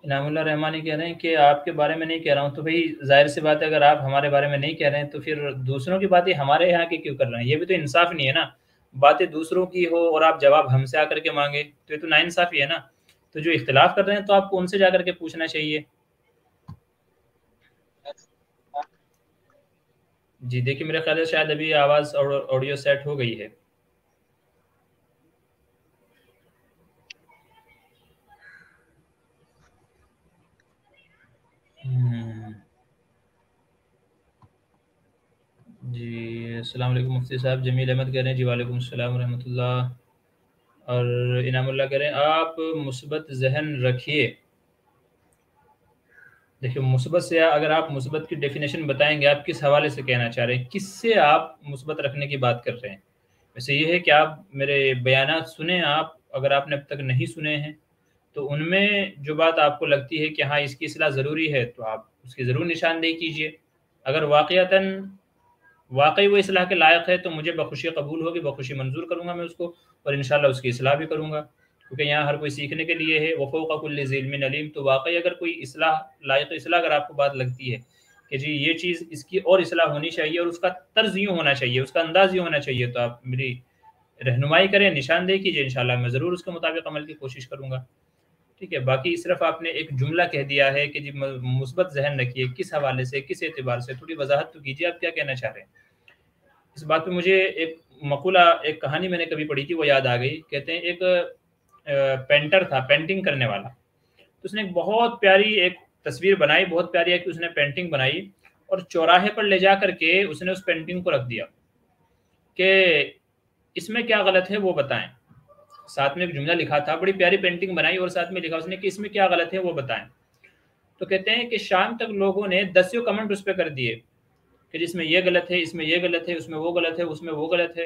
انعام اللہ رحمانی کہہ رہے ہیں کہ آپ کے بارے میں نہیں کہہ رہا ہوں، تو بھئی ظاہر سی بات ہے اگر آپ ہمارے بارے میں نہیں کہہ رہے ہیں تو پھر دوسروں کی باتیں ہمارے یہاں کی کیوں کر رہے ہیں؟ یہ بھی تو انصاف نہیں ہے نا، باتیں دوسروں کی ہو اور آپ جواب ہم سے آ کر کے مانگے تو یہ تو ناانصافی ہے نا۔ تو جو اختلاف کر رہے ہیں تو آپ کو ان سے جا کر کے پوچھنا چاہیے۔ جی دیکھیے میرے خیال ہے شاید ابھی آواز اور آڈیو سیٹ ہو گئی ہے۔ جی السلام علیکم مفتی صاحب، جمیل احمد کہہ رہے ہیں جی وعلیکم السلام ورحمۃ اللہ، اور انعام اللہ کہہ رہے ہیں آپ مثبت ذہن رکھیے۔ دیکھیے مثبت سے اگر آپ مثبت کی ڈیفینیشن بتائیں گے، آپ کس حوالے سے کہنا چاہ رہے ہیں، کس سے آپ مثبت رکھنے کی بات کر رہے ہیں؟ ویسے یہ ہے کہ آپ میرے بیانات سنیں، آپ اگر آپ نے اب تک نہیں سنے ہیں تو ان میں جو بات آپ کو لگتی ہے کہ ہاں اس کی اصلاح ضروری ہے تو آپ اس کی ضرور نشاندہی کیجیے، اگر واقعی وہ اصلاح کے لائق ہے تو مجھے بخوشی قبول ہوگی، بخوشی منظور کروں گا میں اس کو، اور انشاءاللہ اس کی اصلاح بھی کروں گا، کیونکہ یہاں ہر کوئی سیکھنے کے لیے ہے۔ وفوق کل ذی علم علیم، تو واقعی اگر کوئی اصلاح لائق اصلاح اگر آپ کو بات لگتی ہے کہ جی یہ چیز اس کی اور اصلاح ہونی چاہیے اور اس کا طرز یوں ہونا چاہیے، اس کا انداز یوں ہونا چاہیے، تو آپ میری رہنمائی کریں، نشاندہی کیجیے، انشاءاللہ میں ضرور اس کے مطابق عمل کی کوشش کروں گا، ٹھیک ہے۔ باقی صرف آپ نے ایک جملہ کہہ دیا ہے کہ جی مثبت ذہن رکھیے، کس حوالے سے، کس اعتبار سے، تھوڑی وضاحت تو کیجیے آپ کیا کہنا چاہ رہے ہیں۔ اس بات پہ مجھے ایک مقولہ، ایک کہانی میں نے کبھی پڑھی تھی وہ یاد آ گئی، کہتے ہیں ایک پینٹر تھا، پینٹنگ کرنے والا، تو اس نے ایک بہت پیاری ایک تصویر بنائی، بہت پیاری ہے کہ اس نے پینٹنگ بنائی اور چوراہے پر لے جا کر کے اس نے اس پینٹنگ کو رکھ دیا کہ اس میں کیا غلط ہے وہ بتائیں۔ ساتھ میں ایک جملہ لکھا تھا، بڑی پیاری پینٹنگ بنائی اور ساتھ میں لکھا اس نے کہ اس میں کیا غلط ہے وہ بتائیں۔ تو کہتے ہیں کہ شام تک لوگوں نے دسیوں کمنٹ اس پہ کر دیے کہ جس میں یہ غلط ہے، اس میں یہ غلط ہے، اس میں وہ غلط ہے، اس میں وہ غلط ہے۔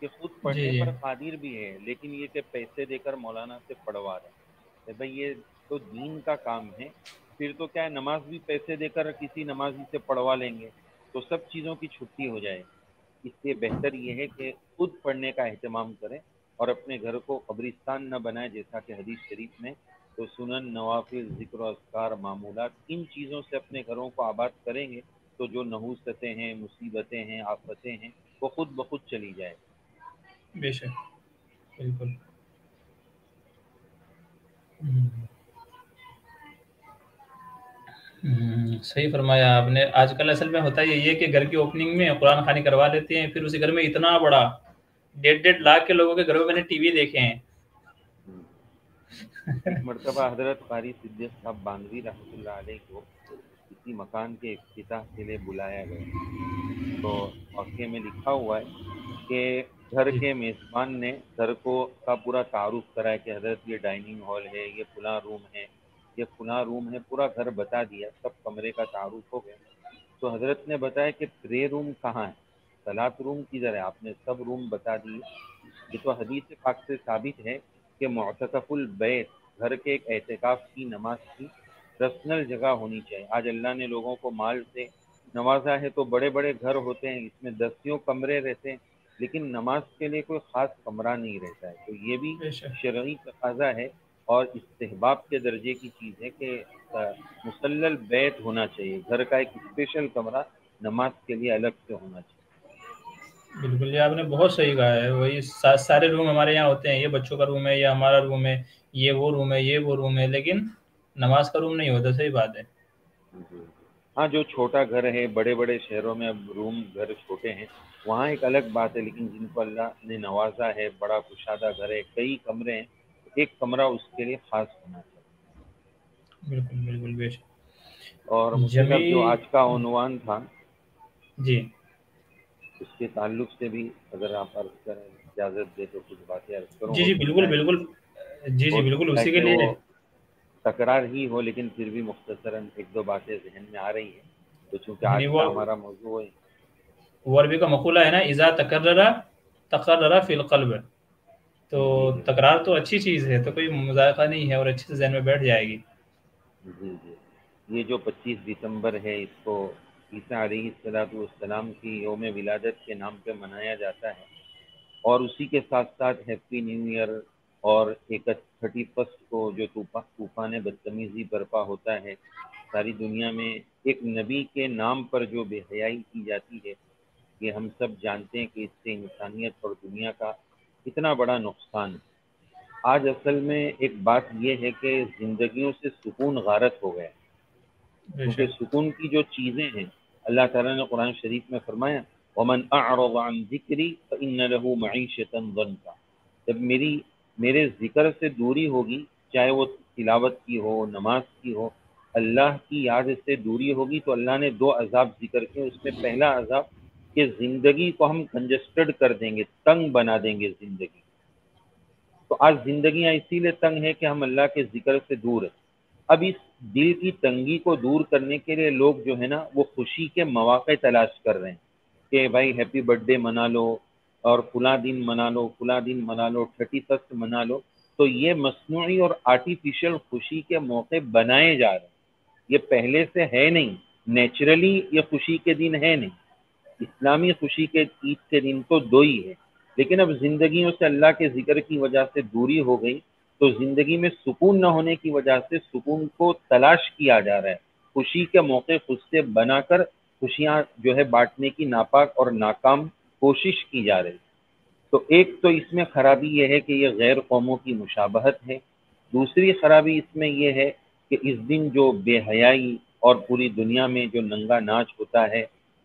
کہ خود جی پڑھنے جی پر قادر بھی ہے، لیکن یہ کہ پیسے دے کر مولانا سے پڑھوا رہے ہیں، کہ بھائی یہ تو دین کا کام ہے، پھر تو کیا ہے نماز بھی پیسے دے کر کسی نمازی سے پڑھوا لیں گے تو سب چیزوں کی چھٹی ہو جائے. اس سے بہتر یہ ہے کہ خود پڑھنے کا اہتمام کریں اور اپنے گھر کو قبرستان نہ بنائیں، جیسا کہ حدیث شریف میں. تو سنن، نوافل، ذکر و اذکار، معمولات، ان چیزوں سے اپنے گھروں کو آباد کریں گے تو جو نحوستیں ہیں، مصیبتیں ہیں، آفتیں ہیں، وہ خود بخود چلی جائے. بے شک بالکل. صحیح فرمایا آپ نے. آج کل اصل میں ہوتا یہی ہے کہ گھر کی اوپننگ میں قرآن خوانی کروا لیتے ہیں، پھر اسی گھر میں اتنا بڑا 1.5 لاکھ کے لوگوں کے گھروں میں میں نے ٹی وی دیکھے ہیں. ایک مرتبہ حضرت قاری صدیق صاحب باندھوی رحمۃ اللہ علیہ کو کسی مکان کے افتتاح کے لیے بلایا گیا، تو واقعے میں لکھا ہوا ہے کہ گھر جی کے میزبان نے گھر کو کا پورا تعارف کرایا کہ حضرت یہ ڈائننگ ہال ہے، یہ فلاں روم ہے، یہ فلاں روم ہے، پورا گھر بتا دیا، سب کمرے کا تعارف ہو گیا. تو حضرت نے بتایا کہ پرے روم کہاں ہے، صلاۃ روم کدھر ہے، آپ نے سب روم بتا دیے. یہ تو حدیث پاک سے ثابت ہے کہ معتکف البیت، گھر کے ایک اعتکاف کی نماز کی پرسنل جگہ ہونی چاہیے. آج اللہ نے لوگوں کو مال سے نوازا ہے تو بڑے بڑے گھر ہوتے ہیں، اس میں دسیوں کمرے رہتے ہیں، لیکن نماز کے لیے کوئی خاص کمرہ نہیں رہتا ہے. تو یہ بھی بے شک شرعی تقاضا ہے اور استحباب کے درجے کی چیز ہے کہ مسلل بیت ہونا چاہیے، گھر کا ایک اسپیشل کمرہ نماز کے لیے الگ سے ہونا چاہیے. بالکل. یہ آپ نے بہت صحیح کہا ہے. وہی سارے روم ہمارے یہاں ہوتے ہیں، یہ بچوں کا روم ہے، یہ ہمارا روم ہے، یہ وہ روم ہے، یہ وہ روم ہے، لیکن نماز کا روم نہیں ہوتا. صحیح بات ہے. جی. ہاں جو چھوٹا گھر ہے، بڑے بڑے شہروں میں اب روم گھر چھوٹے ہیں، وہاں ایک الگ بات ہے، لیکن جن کو اللہ نے نوازا ہے، بڑا کشادہ گھر ہے، کئی کمرے ہیں، ایک کمرہ اس کے لیے خاص ہونا چاہیے. بالکل بالکل بے شک. اور مفتی صاحب جو جمی آج کا عنوان تھا جی اس کے تعلق سے بھی اگر آپ عرض کریں، اجازت دے تو کچھ باتیں عرض کروں. جی ہو جی بالکل سکتا ہے بالکل. جی جی بالکل سکتا ہے اسی کے کہ لیے. وہ تکرار ہی ہو، لیکن پھر بھی مختصراً ایک دو باتیں ذہن میں آ رہی ہیں. تو چونکہ یعنی آج وہ کا ہمارا موضوع ہے. وہ عربی کا مقولہ ہے نا، اذا تکرر تقرر فی القلب. تو جی جی تکرار تو اچھی چیز ہے، تو کوئی مذائقہ نہیں ہے اور اچھے سے ذہن میں بیٹھ جائے گی. جی جی. یہ جو 25 دسمبر ہے، اس کو عیسیٰ علیہ السلام کی یوم ولادت کے نام پہ منایا جاتا ہے، اور اسی کے ساتھ ساتھ ہیپی نیو ایئر اور 31 کو جو طوفان بدتمیزی برپا ہوتا ہے ساری دنیا میں ایک نبی کے نام پر جو بے حیائی کی جاتی ہے، یہ ہم سب جانتے ہیں کہ اس سے انسانیت اور دنیا کا اتنا بڑا نقصان ہے. آج اصل میں ایک بات یہ ہے کہ زندگیوں سے سکون غارت ہو گیا، بے کیونکہ شک. سکون کی جو چیزیں ہیں اللہ تعالیٰ نے قرآن شریف میں فرمایا وَمَنْ أَعْرَضَ عَنْ ذِكْرِي فَإِنَّ لَهُ مَعِيشَةً ضَنْكَ. جب میرے ذکر سے دوری ہوگی، چاہے وہ تلاوت کی ہو، نماز کی ہو، اللہ کی یاد سے دوری ہوگی، تو اللہ نے 2 عذاب ذکر کیے. اس میں پہلا عذاب کہ زندگی کو ہم کنجسٹڈ کر دیں گے، تنگ بنا دیں گے زندگی. تو آج زندگیاں اسی لیے تنگ ہیں کہ ہم اللہ کے ذکر سے دور ہیں. اب اس دل کی تنگی کو دور کرنے کے لیے لوگ جو ہے نا وہ خوشی کے مواقع تلاش کر رہے ہیں کہ بھائی ہیپی برتھ ڈے منا لو اور فلاں دن منا لو، فلاں دن منا لو، 31 منا لو. تو یہ مصنوعی اور آرٹیفیشل خوشی کے موقع بنائے جا رہے ہیں. یہ پہلے سے ہے نہیں، نیچرلی یہ خوشی کے دن ہے نہیں. اسلامی خوشی کے عید کے دن تو 2 ہی ہے، لیکن اب زندگیوں سے اللہ کے ذکر کی وجہ سے دوری ہو گئی، تو زندگی میں سکون نہ ہونے کی وجہ سے سکون کو تلاش کیا جا رہا ہے. خوشی کے موقع خود سے بنا کر خوشیاں جو ہے بانٹنے کی ناپاک اور ناکام کوشش کی جا رہی. تو ایک تو اس میں خرابی یہ ہے کہ یہ غیر قوموں کی مشابہت ہے. دوسری خرابی اس میں یہ ہے کہ اس دن جو بے حیائی اور پوری دنیا میں جو ننگا ناچ ہوتا ہے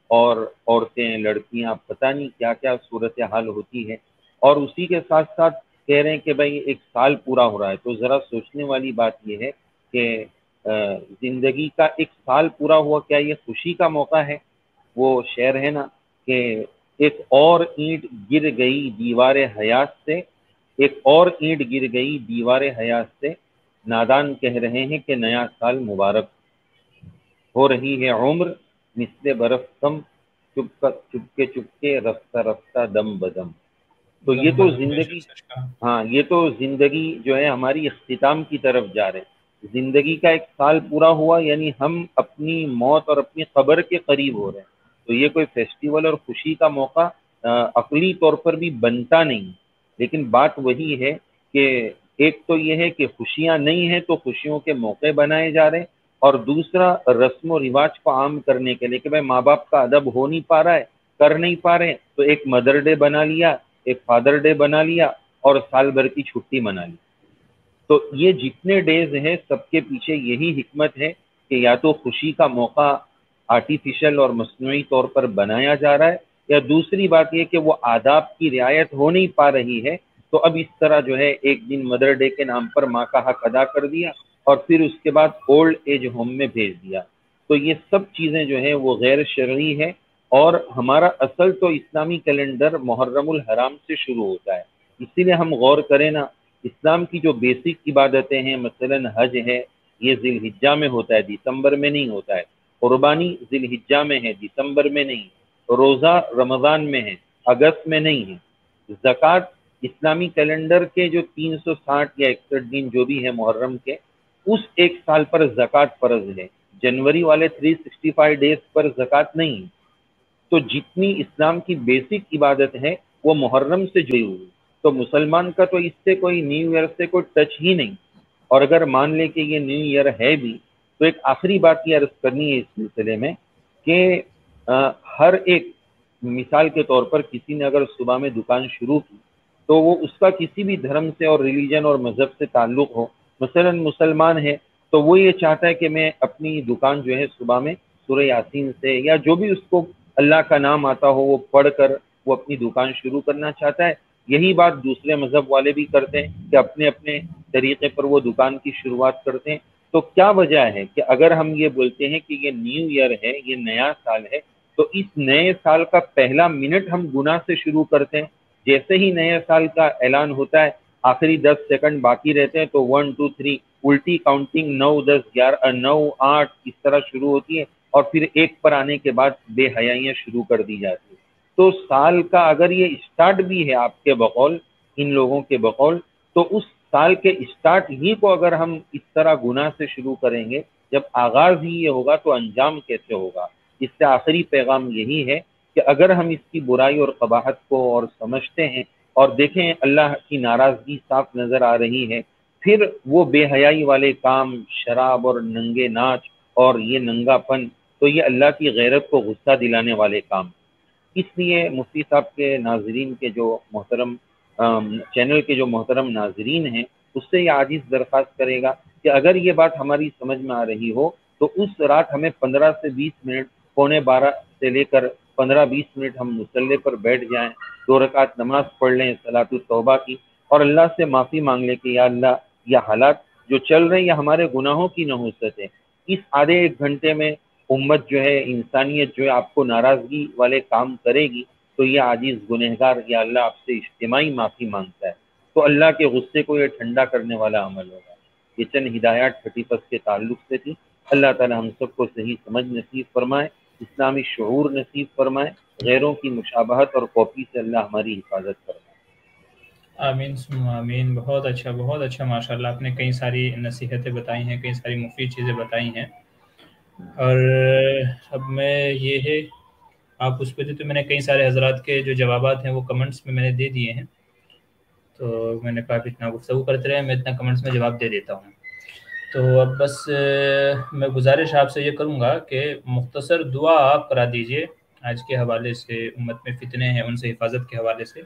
اور عورتیں، لڑکیاں، پتہ نہیں کیا کیا صورتحال ہوتی ہے، اور اسی کے ساتھ ساتھ کہہ رہے ہیں کہ بھائی 1 سال پورا ہو رہا ہے. تو ذرا سوچنے والی بات یہ ہے کہ زندگی کا 1 سال پورا ہوا، کیا یہ خوشی کا موقع ہے؟ وہ شعر ہے نا کہ ایک اور اینٹ گر گئی دیوار حیات سے، ایک اور اینٹ گر گئی دیوار حیات سے، نادان کہہ رہے ہیں کہ نیا سال مبارک. ہو رہی ہے عمر مثل برف کم، چپکے چپکے رفتہ رفتہ دم بدم. تو یہ تو زندگی، ہاں یہ تو زندگی جو ہے ہماری اختتام کی طرف جا رہے ہیں، زندگی کا ایک سال پورا ہوا، یعنی ہم اپنی موت اور اپنی قبر کے قریب ہو رہے ہیں. تو یہ کوئی فیسٹیول اور خوشی کا موقع عقلی طور پر بھی بنتا نہیں. لیکن بات وہی ہے کہ ایک تو یہ ہے کہ خوشیاں نہیں ہیں تو خوشیوں کے موقع بنائے جا رہے ہیں، اور دوسرا رسم و رواج کو عام کرنے کے لیے کہ بھائی ماں باپ کا ادب ہو نہیں پا رہا ہے، کر نہیں پا رہے، تو ایک مدر ڈے بنا لیا، ایک فادر ڈے بنا لیا، اور سال بھر کی چھٹی منا لی. تو یہ جتنے ڈیز ہیں سب کے پیچھے یہی حکمت ہے کہ یا تو خوشی کا موقع آرٹیفیشل اور مصنوعی طور پر بنایا جا رہا ہے، یا دوسری بات یہ کہ وہ آداب کی رعایت ہو نہیں پا رہی ہے، تو اب اس طرح جو ہے ایک دن مدر ڈے کے نام پر ماں کا حق ادا کر دیا اور پھر اس کے بعد اولڈ ایج ہوم میں بھیج دیا. تو یہ سب چیزیں جو ہیں وہ غیر شرعی ہے، اور ہمارا اصل تو اسلامی کیلنڈر محرم الحرام سے شروع ہوتا ہے. اسی لیے ہم غور کریں نا، اسلام کی جو بیسک عبادتیں ہیں، مثلا حج ہے، یہ ذی الحجہ میں ہوتا ہے، دسمبر میں نہیں ہوتا ہے. قربانی ذی الحجہ میں ہے، دسمبر میں نہیں. روزہ رمضان میں ہے، اگست میں نہیں ہے. زکوٰۃ اسلامی کیلنڈر کے جو 360 یا 61 دن جو بھی ہے محرم کے، اس ایک سال پر زکوٰۃ فرض ہے. جنوری والے 365 ڈیز پر زکوٰۃ نہیں ہے. تو جتنی اسلام کی بیسک عبادت ہے وہ محرم سے جڑی ہوئی. تو مسلمان کا تو اس سے کوئی نیو ایئر سے کوئی ٹچ ہی نہیں. اور اگر مان لے کہ یہ نیو ایئر ہے بھی، تو ایک آخری بات یہ عرض کرنی ہے اس سلسلے میں کہ ہر ایک، مثال کے طور پر کسی نے اگر صبح میں دکان شروع کی تو وہ اس کا کسی بھی دھرم سے اور ریلیجن اور مذہب سے تعلق ہو، مثلا مسلمان ہے تو وہ یہ چاہتا ہے کہ میں اپنی دکان جو ہے صبح میں سورہ یاسین سے یا جو بھی اس کو اللہ کا نام آتا ہو وہ پڑھ کر وہ اپنی دکان شروع کرنا چاہتا ہے. یہی بات دوسرے مذہب والے بھی کرتے ہیں کہ اپنے اپنے طریقے پر وہ دکان کی شروعات کرتے ہیں. تو کیا وجہ ہے کہ اگر ہم یہ بولتے ہیں کہ یہ نیو ایئر ہے، یہ نیا سال ہے، تو اس نئے سال کا پہلا منٹ ہم گناہ سے شروع کرتے ہیں. جیسے ہی نئے سال کا اعلان ہوتا ہے، آخری 10 سیکنڈ باقی رہتے ہیں تو 1 2 3 الٹی کاؤنٹنگ 9 10 11 9 8 اس طرح شروع ہوتی ہے، اور پھر ایک پر آنے کے بعد بے حیائیاں شروع کر دی جاتی ہیں. تو سال کا اگر یہ اسٹارٹ بھی ہے آپ کے بقول، ان لوگوں کے بقول، تو اس سال کے اسٹارٹ ہی کو اگر ہم اس طرح گناہ سے شروع کریں گے، جب آغاز ہی یہ ہوگا تو انجام کیسے ہوگا؟ اس سے آخری پیغام یہی ہے کہ اگر ہم اس کی برائی اور قباحت کو اور سمجھتے ہیں اور دیکھیں اللہ کی ناراضگی صاف نظر آ رہی ہے، پھر وہ بے حیائی والے کام، شراب اور ننگے ناچ اور یہ ننگا پن، تو یہ اللہ کی غیرت کو غصہ دلانے والے کام. اس لیے مفتی صاحب کے ناظرین کے جو محترم چینل کے جو محترم ناظرین ہیں، اس سے یہ عاجز درخواست کرے گا کہ اگر یہ بات ہماری سمجھ میں آ رہی ہو تو اس رات ہمیں 15 سے 20 منٹ، 11:45 سے لے کر 15-20 منٹ ہم مصلی پر بیٹھ جائیں، 2 رکعت نماز پڑھ لیں صلاۃ التوبہ کی، اور اللہ سے معافی مانگ لیں کہ یا اللہ یہ حالات جو چل رہے ہیں یہ ہمارے گناہوں کی نحوست ہے. اس آدھے ایک گھنٹے میں امت جو ہے، انسانیت جو ہے آپ کو ناراضگی والے کام کرے گی، تو یہ عاجز گنہگار یا اللہ آپ سے اجتماعی معافی مانگتا ہے، تو اللہ کے غصے کو یہ ٹھنڈا کرنے والا عمل ہوگا. یہ چند ہدایات 31 کے تعلق سے تھی. اللہ تعالی ہم سب کو صحیح سمجھ نصیب فرمائے، اسلامی شعور نصیب فرمائے، غیروں کی مشابہت اور کاپی سے اللہ ہماری حفاظت فرمائے. آمین ثم آمین. بہت اچھا ماشاءاللہ. آپ نے کئی ساری نصیحتیں بتائی ہیں، کئی ساری مفید چیزیں بتائی ہیں. اور اب میں یہ ہے، آپ اس پہ تھے تو میں نے کئی سارے حضرات کے جو جوابات ہیں وہ کمنٹس میں نے دے دیے ہیں. تو میں نے کہا اتنا گفتگو کرتے رہے، میں اتنا کمنٹس میں جواب دے دیتا ہوں. تو اب بس میں گزارش آپ سے یہ کروں گا کہ مختصر دعا آپ کرا دیجئے آج کے حوالے سے، امت میں فتنے ہیں ان سے حفاظت کے حوالے سے.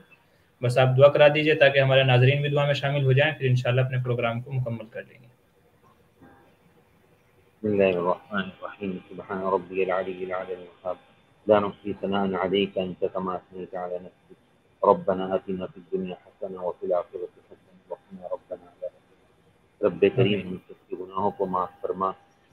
بس آپ دعا کرا دیجئے تاکہ ہمارے ناظرین بھی دعا میں شامل ہو جائیں، پھر انشاءاللہ اپنے پروگرام کو مکمل کر لیں گے. بسم اللہ الرحمن الرحیم. سبحان ربی العلی العلی الوهاب، لا نحصي ثناء عليك أنت كما أثنيت على نفسك. ربنا آتنا في الدنيا حسنة وفي الآخرة حسنة وقنا ربنا عذاب النار. رب کریم ہم سب کے گناہوں کو معاف فرما،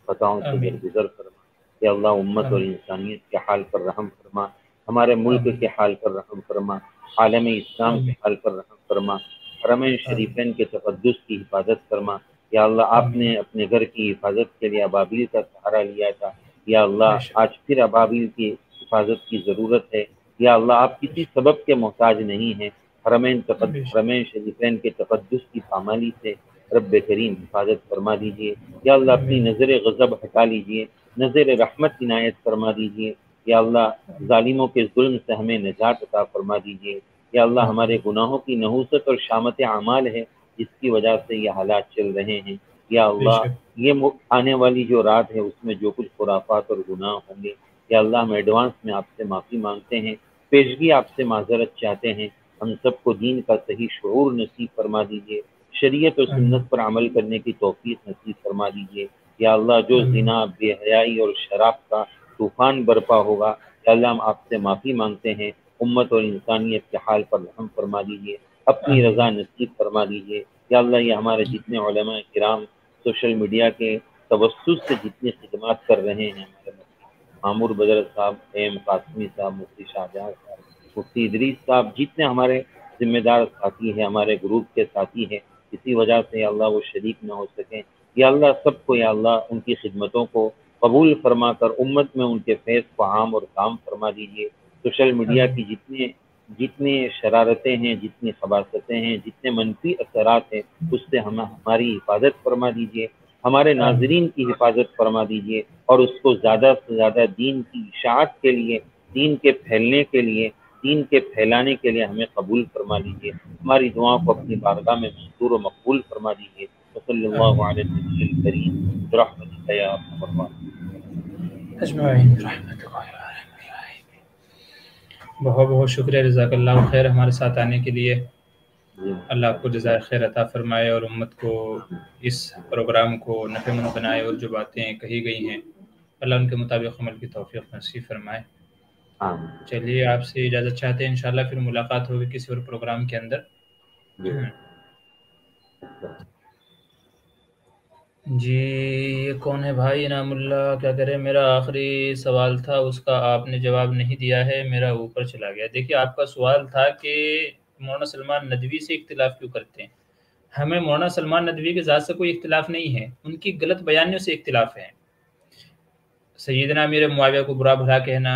خطاؤں سے درگزر فرما. یا اللہ امت اور انسانیت کے حال پر رحم فرما، ہمارے ملک کے حال پر رحم فرما، عالم اسلام کے حال پر رحم فرما، حرمین شریفین کے تقدس کی حفاظت فرما. یا اللہ آپ نے اپنے گھر کی حفاظت کے لیے ابابیل کا سہارا لیا تھا، یا اللہ آج پھر ابابیل کی حفاظت کی ضرورت ہے. یا اللہ آپ کسی سبب کے محتاج نہیں ہیں، حرمین شریفین کے تقدس کی پامالی سے رب کریم حفاظت فرما دیجیے یا اللہ، اپنی نظر غضب ہٹا لیجیے، نظر رحمت عنایت فرما دیجیے یا اللہ، ظالموں کے ظلم سے ہمیں نجات عطا فرما دیجیے یا اللہ، ہمارے گناہوں کی نحوست اور شامت اعمال ہے جس کی وجہ سے یہ حالات چل رہے ہیں یا اللہ، یہ آنے والی جو رات ہے اس میں جو کچھ خرافات اور گناہ ہوں گے یا اللہ، ہم ایڈوانس میں آپ سے معافی مانگتے ہیں، پیشگی آپ سے معذرت چاہتے ہیں، ہم سب کو دین کا صحیح شعور نصیب فرما دیجیے، شریعت اور سنت پر عمل کرنے کی توفیق نصیب فرما دیجیے یا اللہ، جو زنا، بے حیائی اور شراب کا طوفان برپا ہوگا یا اللہ، ہم آپ سے معافی مانگتے ہیں، امت اور انسانیت کے حال پر رحم فرما دیجیے، اپنی رضا نصیب فرما دیجیے یا اللہ، یہ ہمارے جتنے علماء کرام سوشل میڈیا کے توسط سے جتنی خدمات کر رہے ہیں، ہمارے معمور بدر صاحب، ایم قاسمی صاحب، مفتی شاہجہاں صاحب، مفتی ادریس صاحب، جتنے ہمارے ذمہ دار ساتھی ہیں، ہمارے گروپ کے ساتھی ہیں، کسی وجہ سے یا اللہ وہ شریک نہ ہو سکیں یا اللہ، سب کو یا اللہ ان کی خدمتوں کو قبول فرما کر امت میں ان کے فیض کو عام اور کام فرما دیجیے۔ سوشل میڈیا کی جتنی شرارتیں ہیں، جتنی خباثتیں ہیں، جتنے منفی اثرات ہیں، اس سے ہماری حفاظت فرما دیجیے، ہمارے ناظرین کی حفاظت فرما دیجیے اور اس کو زیادہ سے زیادہ دین کی اشاعت کے لیے، دین کے پھیلنے کے لیے، دین کے پھیلانے کے لیے ہمیں قبول فرما لیجیے، ہماری دعاؤں کو اپنی بارگاہ میں منظور و مقبول فرما دیجیے۔ صلی اللہ علیہ النبی الکریم برحمتک یا ارحم الراحمین اجمعین رحمتک یا ارحم الراحمین۔ بہت بہت شکریہ، جزاک اللہ خیر ہمارے ساتھ آنے کے لیے۔ اللہ آپ کو جزائے خیر عطا فرمائے اور امت کو اس پروگرام کو نفع مند بنائے اور جو باتیں کہی گئی ہیں اللہ ان کے مطابق عمل کی توفیق نصیب فرمائے۔ چلیے، آپ سے اجازت چاہتے ہیں، انشاءاللہ پھر ملاقات ہوگی کسی اور پروگرام کے اندر۔ جی، یہ کون ہے بھائی؟ انعام اللہ کیا کرے، میرا آخری سوال تھا، اس کا آپ نے جواب نہیں دیا ہے، میرا اوپر چلا گیا۔ دیکھیے، آپ کا سوال تھا کہ مولانا سلمان ندوی سے اختلاف کیوں کرتے ہیں؟ ہمیں مولانا سلمان ندوی کے ذات سے کوئی اختلاف نہیں ہے، ان کی غلط بیانیوں سے اختلاف ہے۔ سیدنا امیر معاویہ کو برا بھلا کہنا،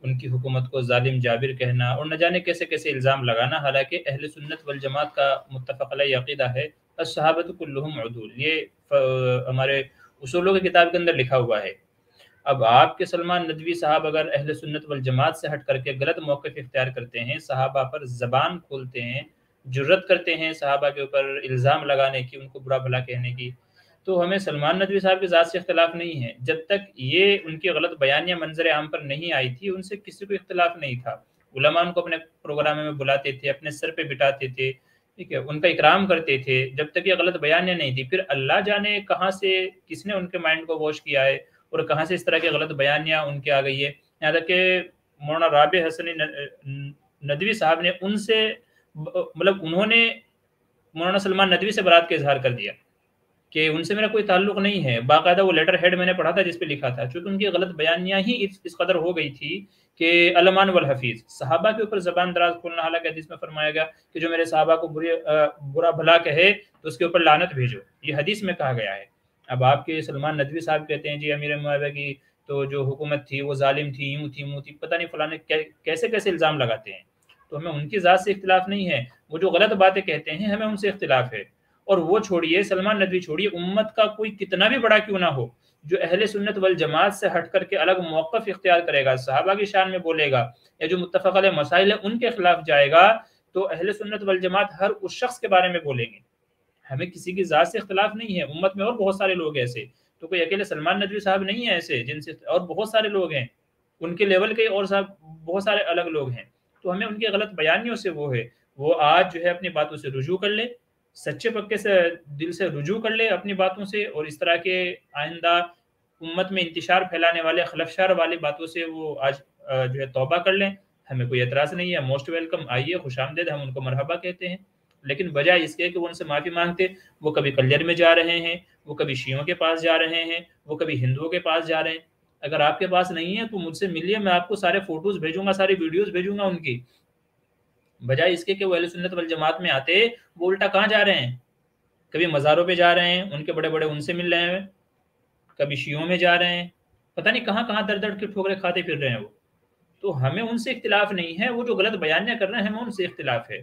ان کی حکومت کو ظالم جابر کہنا اور نہ جانے کیسے کیسے الزام لگانا، حالانکہ اہل سنت والجماعت کا متفق علیہ عقیدہ ہے الصحابۃ کلہم عدول، یہ ہمارے اصولوں کی کتاب کے اندر لکھا ہوا ہے۔ اب آپ کے سلمان ندوی صاحب اگر اہل سنت والجماعت سے ہٹ کر کے غلط موقف اختیار کرتے ہیں، صحابہ پر زبان کھولتے ہیں، جرت کرتے ہیں صحابہ کے اوپر الزام لگانے کی، ان کو برا بھلا کہنے کی، تو ہمیں سلمان ندوی صاحب کی ذات سے اختلاف نہیں ہے۔ جب تک یہ ان کی غلط بیانیاں منظر عام پر نہیں آئی تھی، ان سے کسی کو اختلاف نہیں تھا۔ علماء ان کو اپنے پروگرام میں بلاتے تھے، اپنے سر پہ بٹھاتے تھے، ٹھیک ہے، ان کا اکرام کرتے تھے جب تک یہ غلط بیانیاں نہیں تھی۔ پھر اللہ جانے کہاں سے کس نے ان کے مائنڈ کو واش کیا ہے اور کہاں سے اس طرح کی غلط بیانیاں ان کے آ گئی ہے، یہاں تک کہ مولانا رابع حسنی ندوی صاحب نے ان سے مطلب انہوں نے مولانا سلمان ندوی سے برات کا اظہار کر دیا کہ ان سے میرا کوئی تعلق نہیں ہے۔ باقاعدہ وہ لیٹر ہیڈ میں نے پڑھا تھا جس پہ لکھا تھا، چونکہ ان کی غلط بیانیاں ہی اس قدر ہو گئی تھی کہ علمان والحفیظ، صحابہ کے اوپر زبان دراز کھولنا، حالانکہ حدیث میں فرمایا گیا کہ جو میرے صحابہ کو برا بھلا کہے تو اس کے اوپر لعنت بھیجو، یہ حدیث میں کہا گیا ہے۔ اب آپ کے سلمان ندوی صاحب کہتے ہیں جی امیر معاویہ کی تو جو حکومت تھی وہ ظالم تھی، یوں تھی موں تھی، پتہ نہیں فلاں کیسے کیسے الزام لگاتے ہیں۔ تو ہمیں ان کی ذات سے اختلاف نہیں ہے، وہ جو غلط باتیں کہتے ہیں ہمیں ان سے اختلاف ہے۔ اور وہ چھوڑیے، سلمان ندوی چھوڑیے، امت کا کوئی کتنا بھی بڑا کیوں نہ ہو، جو اہل سنت والجماعت سے ہٹ کر کے الگ موقف اختیار کرے گا، صحابہ کی شان میں بولے گا یا جو متفق علیہ مسائل ہیں ان کے خلاف جائے گا، تو اہل سنت والجماعت ہر اس شخص کے بارے میں بولیں گے۔ ہمیں کسی کی ذات سے اختلاف نہیں ہے، امت میں اور بہت سارے لوگ ایسے، تو کوئی اکیلے سلمان ندوی صاحب نہیں ہے ایسے جن سے، اور بہت سارے لوگ ہیں ان کے لیول کے، اور بہت سارے الگ لوگ ہیں۔ تو ہمیں ان کی غلط بیانیوں سے وہ آج جو ہے اپنی باتوں سے رجوع کر لے، سچے پکے سے دل سے رجوع کر لے اپنی باتوں سے، اور اس طرح کے آئندہ امت میں انتشار پھیلانے والے خلفشار والی باتوں سے وہ آج جو ہے توبہ کر لیں۔ ہمیں کوئی اعتراض نہیں ہے، موسٹ ویلکم، آئیے، خوش آمدید، ہم ان کو مرحبا کہتے ہیں۔ لیکن بجائے اس کے کہ وہ ان سے معافی مانگتے، وہ کبھی کلیئر میں جا رہے ہیں، وہ کبھی شیعوں کے پاس جا رہے ہیں، وہ کبھی ہندوؤں کے پاس جا رہے ہیں۔ اگر آپ کے پاس نہیں ہے تو مجھ سے ملیے، میں آپ کو سارے فوٹوز بھیجوں گا، ساری ویڈیوز بھیجوں گا ان کی۔ بجائے اس کے کہ وہ اہل سنت والجماعت میں آتے، وہ الٹا کہاں جا رہے ہیں؟ کبھی مزاروں پہ جا رہے ہیں، ان کے بڑے بڑے ان سے مل رہے ہیں، کبھی شیعوں میں جا رہے ہیں، پتہ نہیں کہاں کہاں در در کے ٹھوکرے کھاتے پھر رہے ہیں وہ۔ تو ہمیں ان سے اختلاف نہیں ہے، وہ جو غلط بیانیاں کر رہے ہیں ہمیں ان سے اختلاف ہے۔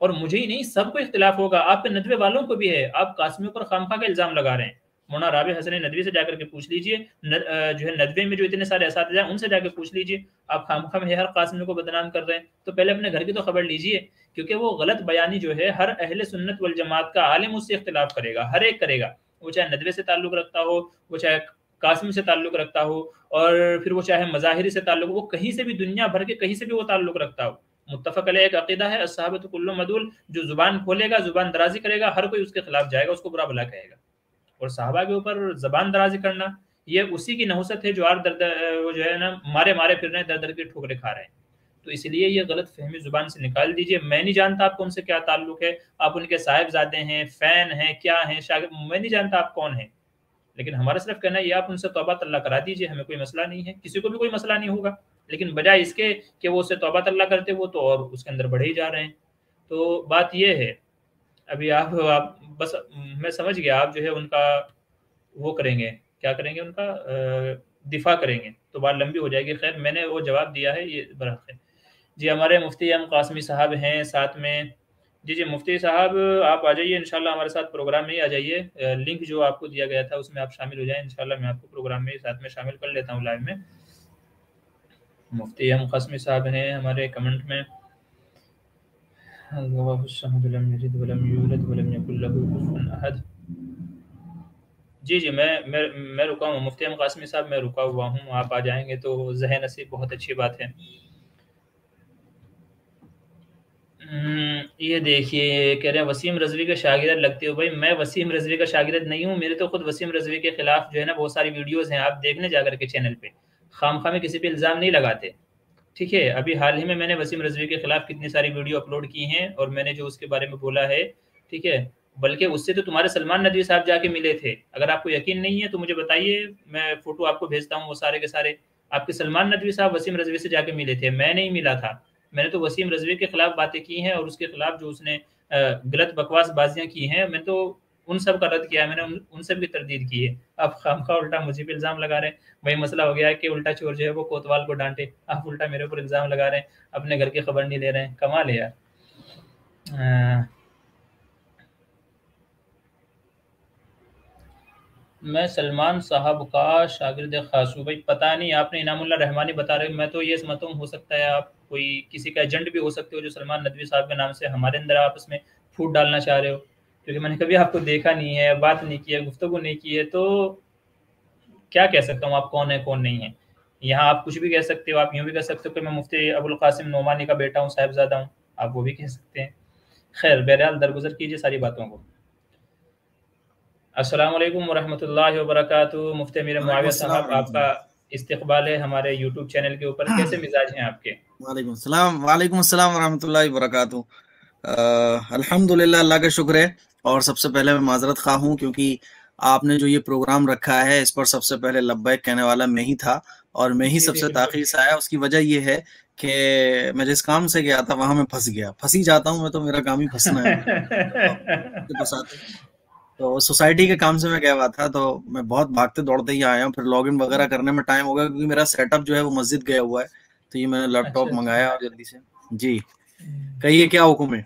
اور مجھے ہی نہیں سب کو اختلاف ہوگا، آپ کے ندوے والوں کو بھی ہے. آپ قاسمیوں پر خامخواہ کا الزام لگا رہے ہیں. مولانا رابع حسن ندوی سے جا کر کے پوچھ لیجئے، جو ہے ندوے میں جو اتنے سارے اساتذہ ہیں ان سے جا کے پوچھ لیجئے. آپ خامخواہ میں ہر قاسمی کو بدنام کر رہے ہیں. تو پہلے اپنے گھر کی تو خبر لیجئے، کیونکہ وہ غلط بیانی جو ہے ہر اہل سنت والجماعت کا عالم اس سے اختلاف کرے گا، ہر ایک کرے گا، وہ چاہے ندوے سے تعلق رکھتا ہو، وہ چاہے قاسم سے تعلق رکھتا ہو، اور پھر وہ چاہے مظاہری سے تعلق ہو، وہ کہیں سے بھی دنیا بھر کے کہیں سے بھی وہ تعلق رکھتا ہو. متفق علیہ ایک عقیدہ ہے الصحابۃ کلھم عدول. جو زبان کھولے گا، زبان درازی کرے گا، ہر کوئی اس کے خلاف جائے گا، اس کو برا بھلا کہے گا. اور صحابہ کے اوپر زبان درازی کرنا یہ اسی کی نحوست ہے جو وہ جو ہے نا مارے پھر رہے ہیں، در در کے ٹھوکرے کھا رہے ہیں. تو اس لیے یہ غلط فہمی زبان سے نکال دیجئے. میں نہیں جانتا آپ کو ان سے کیا تعلق ہے، آپ ان کے صاحبزادے ہیں، فین ہیں، کیا ہیں، شاگرد، میں نہیں جانتا آپ کون ہیں. لیکن ہمارا صرف کہنا ہے یہ آپ ان سے توبہ اللہ کرا دیجئے، ہمیں کوئی مسئلہ نہیں ہے، کسی کو بھی کوئی مسئلہ نہیں ہوگا. لیکن بجائے اس کے کہ وہ اس سے توبہ اللہ کرتے، وہ تو اور اس کے اندر بڑھے ہی جا رہے ہیں. تو بات یہ ہے، ابھی آپ بس میں سمجھ گیا آپ جو ہے ان کا وہ کریں گے، کیا کریں گے، ان کا دفاع کریں گے تو بات لمبی ہو جائے گی. خیر میں نے وہ جواب دیا ہے، یہ برحق ہے. جی ہمارے مفتی ایم قاسمی صاحب ہیں ساتھ میں. جی مفتی صاحب آپ آ جائیے انشاءاللہ ہمارے ساتھ پروگرام میں ہی آ جائیے. لنک جو آپ کو دیا گیا تھا اس میں آپ شامل ہو جائیں انشاءاللہ. میں آپ کو پروگرام میں ساتھ میں شامل کر لیتا ہوں لائیو میں. مفتی ایم قاسمی صاحب ہیں ہمارے کمنٹ میں. اللہ الصمد لم یلد ولم یولد ولم یکن له کفوا احد. جی میں رکا ہوں مفتی ایم قاسمی صاحب، میں رکا ہوا ہوں. آپ آ جائیں گے تو ذہن نصیب، بہت اچھی بات ہے. یہ دیکھیے کہہ رہے ہیں وسیم رضوی کا شاگرد لگتے ہو. بھائی میں وسیم رضوی کا شاگرد نہیں ہوں. میرے تو خود وسیم رضوی کے خلاف جو ہے نا بہت ساری ویڈیوز ہیں، آپ دیکھنے جا کر کے چینل پہ. خامخواہ میں کسی پہ الزام نہیں لگاتے، ٹھیک ہے. ابھی حال ہی میں نے وسیم رضوی کے خلاف کتنی ساری ویڈیو اپلوڈ کی ہیں، اور میں نے جو اس کے بارے میں بولا ہے، ٹھیک ہے. بلکہ اس سے تو تمہارے سلمان ندوی صاحب جا کے ملے تھے. اگر آپ کو یقین نہیں ہے تو مجھے بتائیے، میں فوٹو آپ کو بھیجتا ہوں. وہ سارے کے سارے آپ کے سلمان ندوی صاحب وسیم رضوی سے جا کے ملے تھے، میں نہیں ملا تھا. میں نے تو وسیم رضوی کے خلاف باتیں کی ہیں، اور اس کے خلاف جو اس نے غلط بکواس بازیاں کی ہیں، میں تو ان سب کا رد کیا ہے، میں نے ان سب کی تردید کی ہے. آپ خامخواہ الٹا مجھے پہ الزام لگا رہے ہیں. وہی مسئلہ ہو گیا ہے کہ الٹا چور جو ہے وہ کوتوال کو ڈانٹے، آپ الٹا میرے اوپر الزام لگا رہے ہیں، اپنے گھر کی خبر نہیں لے رہے ہیں. کمال ہے یار. میں سلمان صاحب کا شاگرد خاص ہوں. بھائی پتہ نہیں، آپ نے انعام اللہ رحمانی بتا رہے. میں تو یہ سمجھتا ہوں ہو سکتا ہے آپ کوئی کسی کا ایجنٹ بھی ہو سکتے ہو، جو سلمان ندوی صاحب کے نام سے ہمارے اندر آپس میں پھوٹ ڈالنا چاہ رہے ہو. کیونکہ میں نے کبھی آپ کو دیکھا نہیں ہے، بات نہیں کی ہے، گفتگو نہیں کی ہے، تو کیا کہہ سکتا ہوں آپ کون ہے کون نہیں ہے. یہاں آپ کچھ بھی کہہ سکتے ہو. آپ یوں بھی کہہ سکتے ہو کہ میں مفتی ابو القاسم نعمانی کا بیٹا ہوں، صاحبزادہ ہوں، آپ وہ بھی کہہ سکتے ہیں. خیر بہرحال درگزر کیجیے ساری باتوں کو. السلام علیکم ورحمۃ اللہ وبرکاتہ. مفتی امیر معاویہ صاحب آپ کا استقبال ہے ہمارے یوٹیوب چینل کے اوپر. کیسے مزاج ہیں آپ کے؟ وعلیکم السلام ورحمۃ اللہ وبرکاتہ. الحمدللہ، اللہ کا شکر ہے. اور سب سے پہلے میں معذرت خواہ ہوں کیونکہ آپ نے جو یہ پروگرام رکھا ہے اس پر سب سے پہلے لبیک کہنے والا میں ہی تھا، اور میں ہی سب سے تاخیر سے آیا. اس کی وجہ یہ ہے کہ میں جس کام سے گیا تھا وہاں میں پھنس ہی جاتا ہوں. میں تو میرا کام ہی پھنسنا ہے. تو سوسائٹی کے کام سے میں گیا ہوا تھا، تو میں بہت بھاگتے دوڑتے ہی آیا ہوں. پھر لاگ ان وغیرہ کرنے میں ٹائم ہوگا کیونکہ میرا سیٹ اپ جو ہے وہ مسجد گیا ہوا ہے. تو یہ میں نے لیپ ٹاپ منگایا اور جلدی سے. جی کہیے کیا حکم ہے؟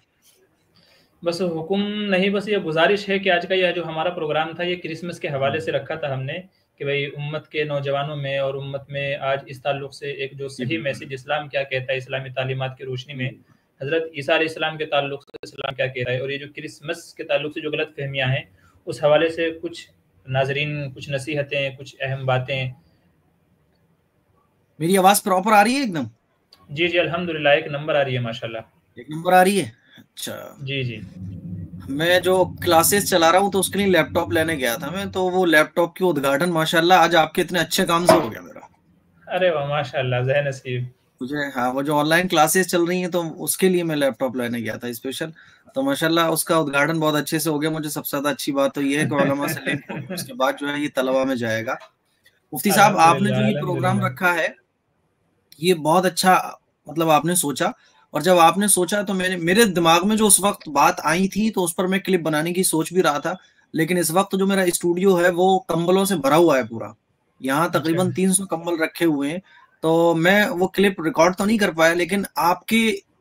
بس حکم نہیں، بس یہ گزارش ہے کہ آج کا یہ جو ہمارا پروگرام تھا یہ کرسمس کے حوالے سے رکھا تھا ہم نے، کہ بھئی امت کے نوجوانوں میں اور امت میں آج اس تعلق سے ایک جو صحیح میسیج اسلام کیا کہتا ہے، اسلامی تعلیمات کی روشنی میں حضرت عیسیٰ علیہ السلام کے تعلق سے اسلام کیا کہتا ہے، اور یہ جو کرسمس کے تعلق سے جو غلط فہمیاں ہیں اس حوالے سے کچھ ناظرین کچھ نصیحتیں، کچھ اہم باتیں. میری آواز پراپر آ رہی ہے ایک دم؟ جی الحمدللہ ایک نمبر آ رہی ہے ماشاءاللہ. ایک نمبر آ رہی ہے. اچھا جی میں جو کلاسز چلا رہا ہوں تو اس کے لیے لیپ ٹاپ لینے گیا تھا میں، تو وہ لیپ ٹاپ کی ادگھاٹن ماشاءاللہ آج آپ کے اتنے اچھے کام سے ہو گیا میرا. ارے واہ ماشاءاللہ، ذہن نصیب. مجھے ہاں وہ جو آن لائن کلاسز چل رہی ہیں تو اس کے لیے میں لیپ ٹاپ لینے گیا تھا اسپیشل. تو ماشاءاللہ اس کا ادگھاٹن بہت اچھے سے ہو گیا. مجھے سب سے زیادہ اچھی بات تو یہ ہے کہ علماء سے لنک ہو گیا، اس کے بعد جو ہے یہ طلبہ میں جائے گا. مفتی صاحب آپ نے جو یہ پروگرام رکھا ہے یہ بہت اچھا مطلب آپ نے سوچا، اور جب آپ نے سوچا تو میرے دماغ میں جو اس وقت بات آئی تھی تو اس پر میں کلپ بنانے کی سوچ بھی رہا تھا. لیکن اس وقت جو میرا اسٹوڈیو ہے وہ کمبلوں سے بھرا ہوا ہے پورا. یہاں تقریباً 300 کمبل رکھے ہوئے ہیں. تو میں وہ کلپ ریکارڈ تو نہیں کر پایا، لیکن آپ کے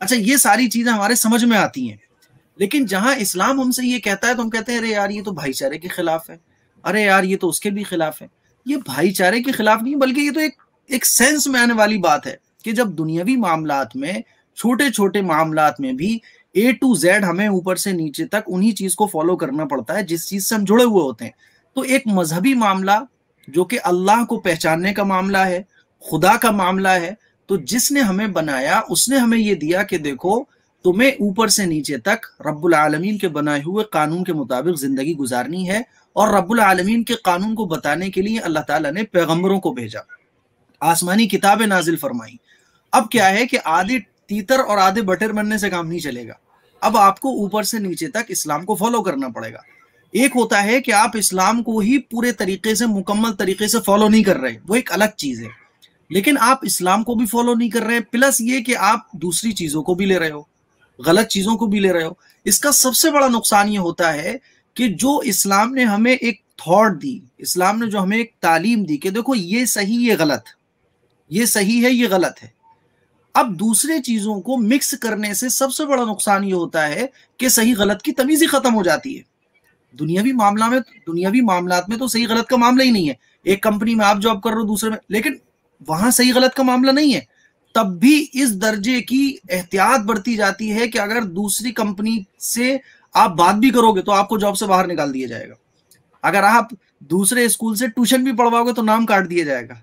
اچھا یہ ساری چیزیں ہمارے سمجھ میں آتی ہیں، لیکن جہاں اسلام ہم سے یہ کہتا ہے تو ہم کہتے ہیں ارے یار یہ تو بھائی چارے کے خلاف ہے، ارے یار یہ تو اس کے بھی خلاف ہے۔ یہ بھائی چارے کے خلاف نہیں، بلکہ یہ تو ایک سینس میں آنے والی بات ہے کہ جب دنیاوی معاملات میں چھوٹے چھوٹے معاملات میں بھی A to Z ہمیں اوپر سے نیچے تک انہی چیز کو فالو کرنا پڑتا ہے جس چیز سے ہم جڑے ہوئے ہوتے ہیں، تو ایک مذہبی معاملہ جو کہ اللہ کو پہچاننے کا معاملہ ہے، خدا کا معاملہ ہے، تو جس نے ہمیں بنایا اس نے ہمیں یہ دیا کہ دیکھو تمہیں اوپر سے نیچے تک رب العالمین کے بنائے ہوئے قانون کے مطابق زندگی گزارنی ہے، اور رب العالمین کے قانون کو بتانے کے لیے اللہ تعالیٰ نے پیغمبروں کو بھیجا، آسمانی کتابیں نازل فرمائی۔ اب کیا ہے کہ آدھے تیتر اور آدھے بٹر بننے سے کام نہیں چلے گا، اب آپ کو اوپر سے نیچے تک اسلام کو فالو کرنا پڑے گا۔ ایک ہوتا ہے کہ آپ اسلام کو ہی پورے طریقے سے مکمل طریقے سے فالو نہیں کر رہے، وہ ایک الگ چیز ہے، لیکن آپ اسلام کو بھی فالو نہیں کر رہے، پلس یہ کہ آپ دوسری چیزوں کو بھی لے رہے ہو، غلط چیزوں کو بھی لے رہے ہو۔ اس کا سب سے بڑا نقصان یہ ہوتا ہے کہ جو اسلام نے ہمیں ایک تھاٹ دی، اسلام نے جو ہمیں ایک تعلیم دی کہ دیکھو یہ صحیح یہ غلط، یہ صحیح ہے یہ غلط ہے، اب دوسرے چیزوں کو مکس کرنے سے سب سے بڑا نقصان یہ ہوتا ہے کہ صحیح غلط کی تمیز ہی ختم ہو جاتی ہے۔ دنیاوی معاملات میں تو صحیح غلط کا معاملہ ہی نہیں ہے، ایک کمپنی میں آپ جاب کر رہے ہو دوسرے میں، لیکن وہاں صحیح غلط کا معاملہ نہیں ہے، تب بھی اس درجے کی احتیاط برتی جاتی ہے کہ اگر دوسری کمپنی سے آپ بات بھی کرو گے تو آپ کو جاب سے باہر نکال دیا جائے گا، اگر آپ دوسرے اسکول سے ٹیوشن بھی پڑھواؤ گے تو نام کاٹ دیا جائے گا،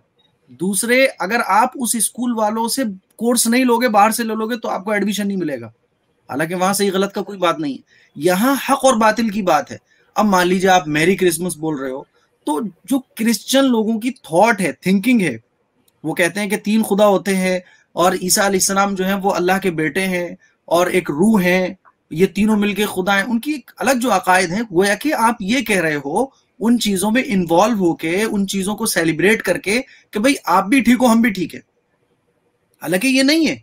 اگر آپ اس اسکول والوں سے کورس نہیں لوگے باہر سے لے لوگے تو آپ کو ایڈمیشن نہیں ملے گا، حالانکہ وہاں صحیح غلط کا کوئی بات نہیں ہے، یہاں حق اور باطل کی بات ہے۔ اب مان لیجیے آپ میری کرسمس بول رہے ہو، تو جو کرسچن لوگوں کی تھاٹ ہے، تھنکنگ ہے، وہ کہتے ہیں کہ 3 خدا ہوتے ہیں اور عیسیٰ علیہ السلام جو ہیں وہ اللہ کے بیٹے ہیں اور ایک روح ہیں، یہ تینوں مل کے خدا ہیں، ان کی ایک الگ جو عقائد ہیں، گویا کہ آپ یہ کہہ رہے ہو ان چیزوں میں انوالو ہو کے، ان چیزوں کو سیلیبریٹ کر کے کہ بھئی آپ بھی ٹھیک ہو ہم بھی ٹھیک ہے، حالانکہ یہ نہیں ہے،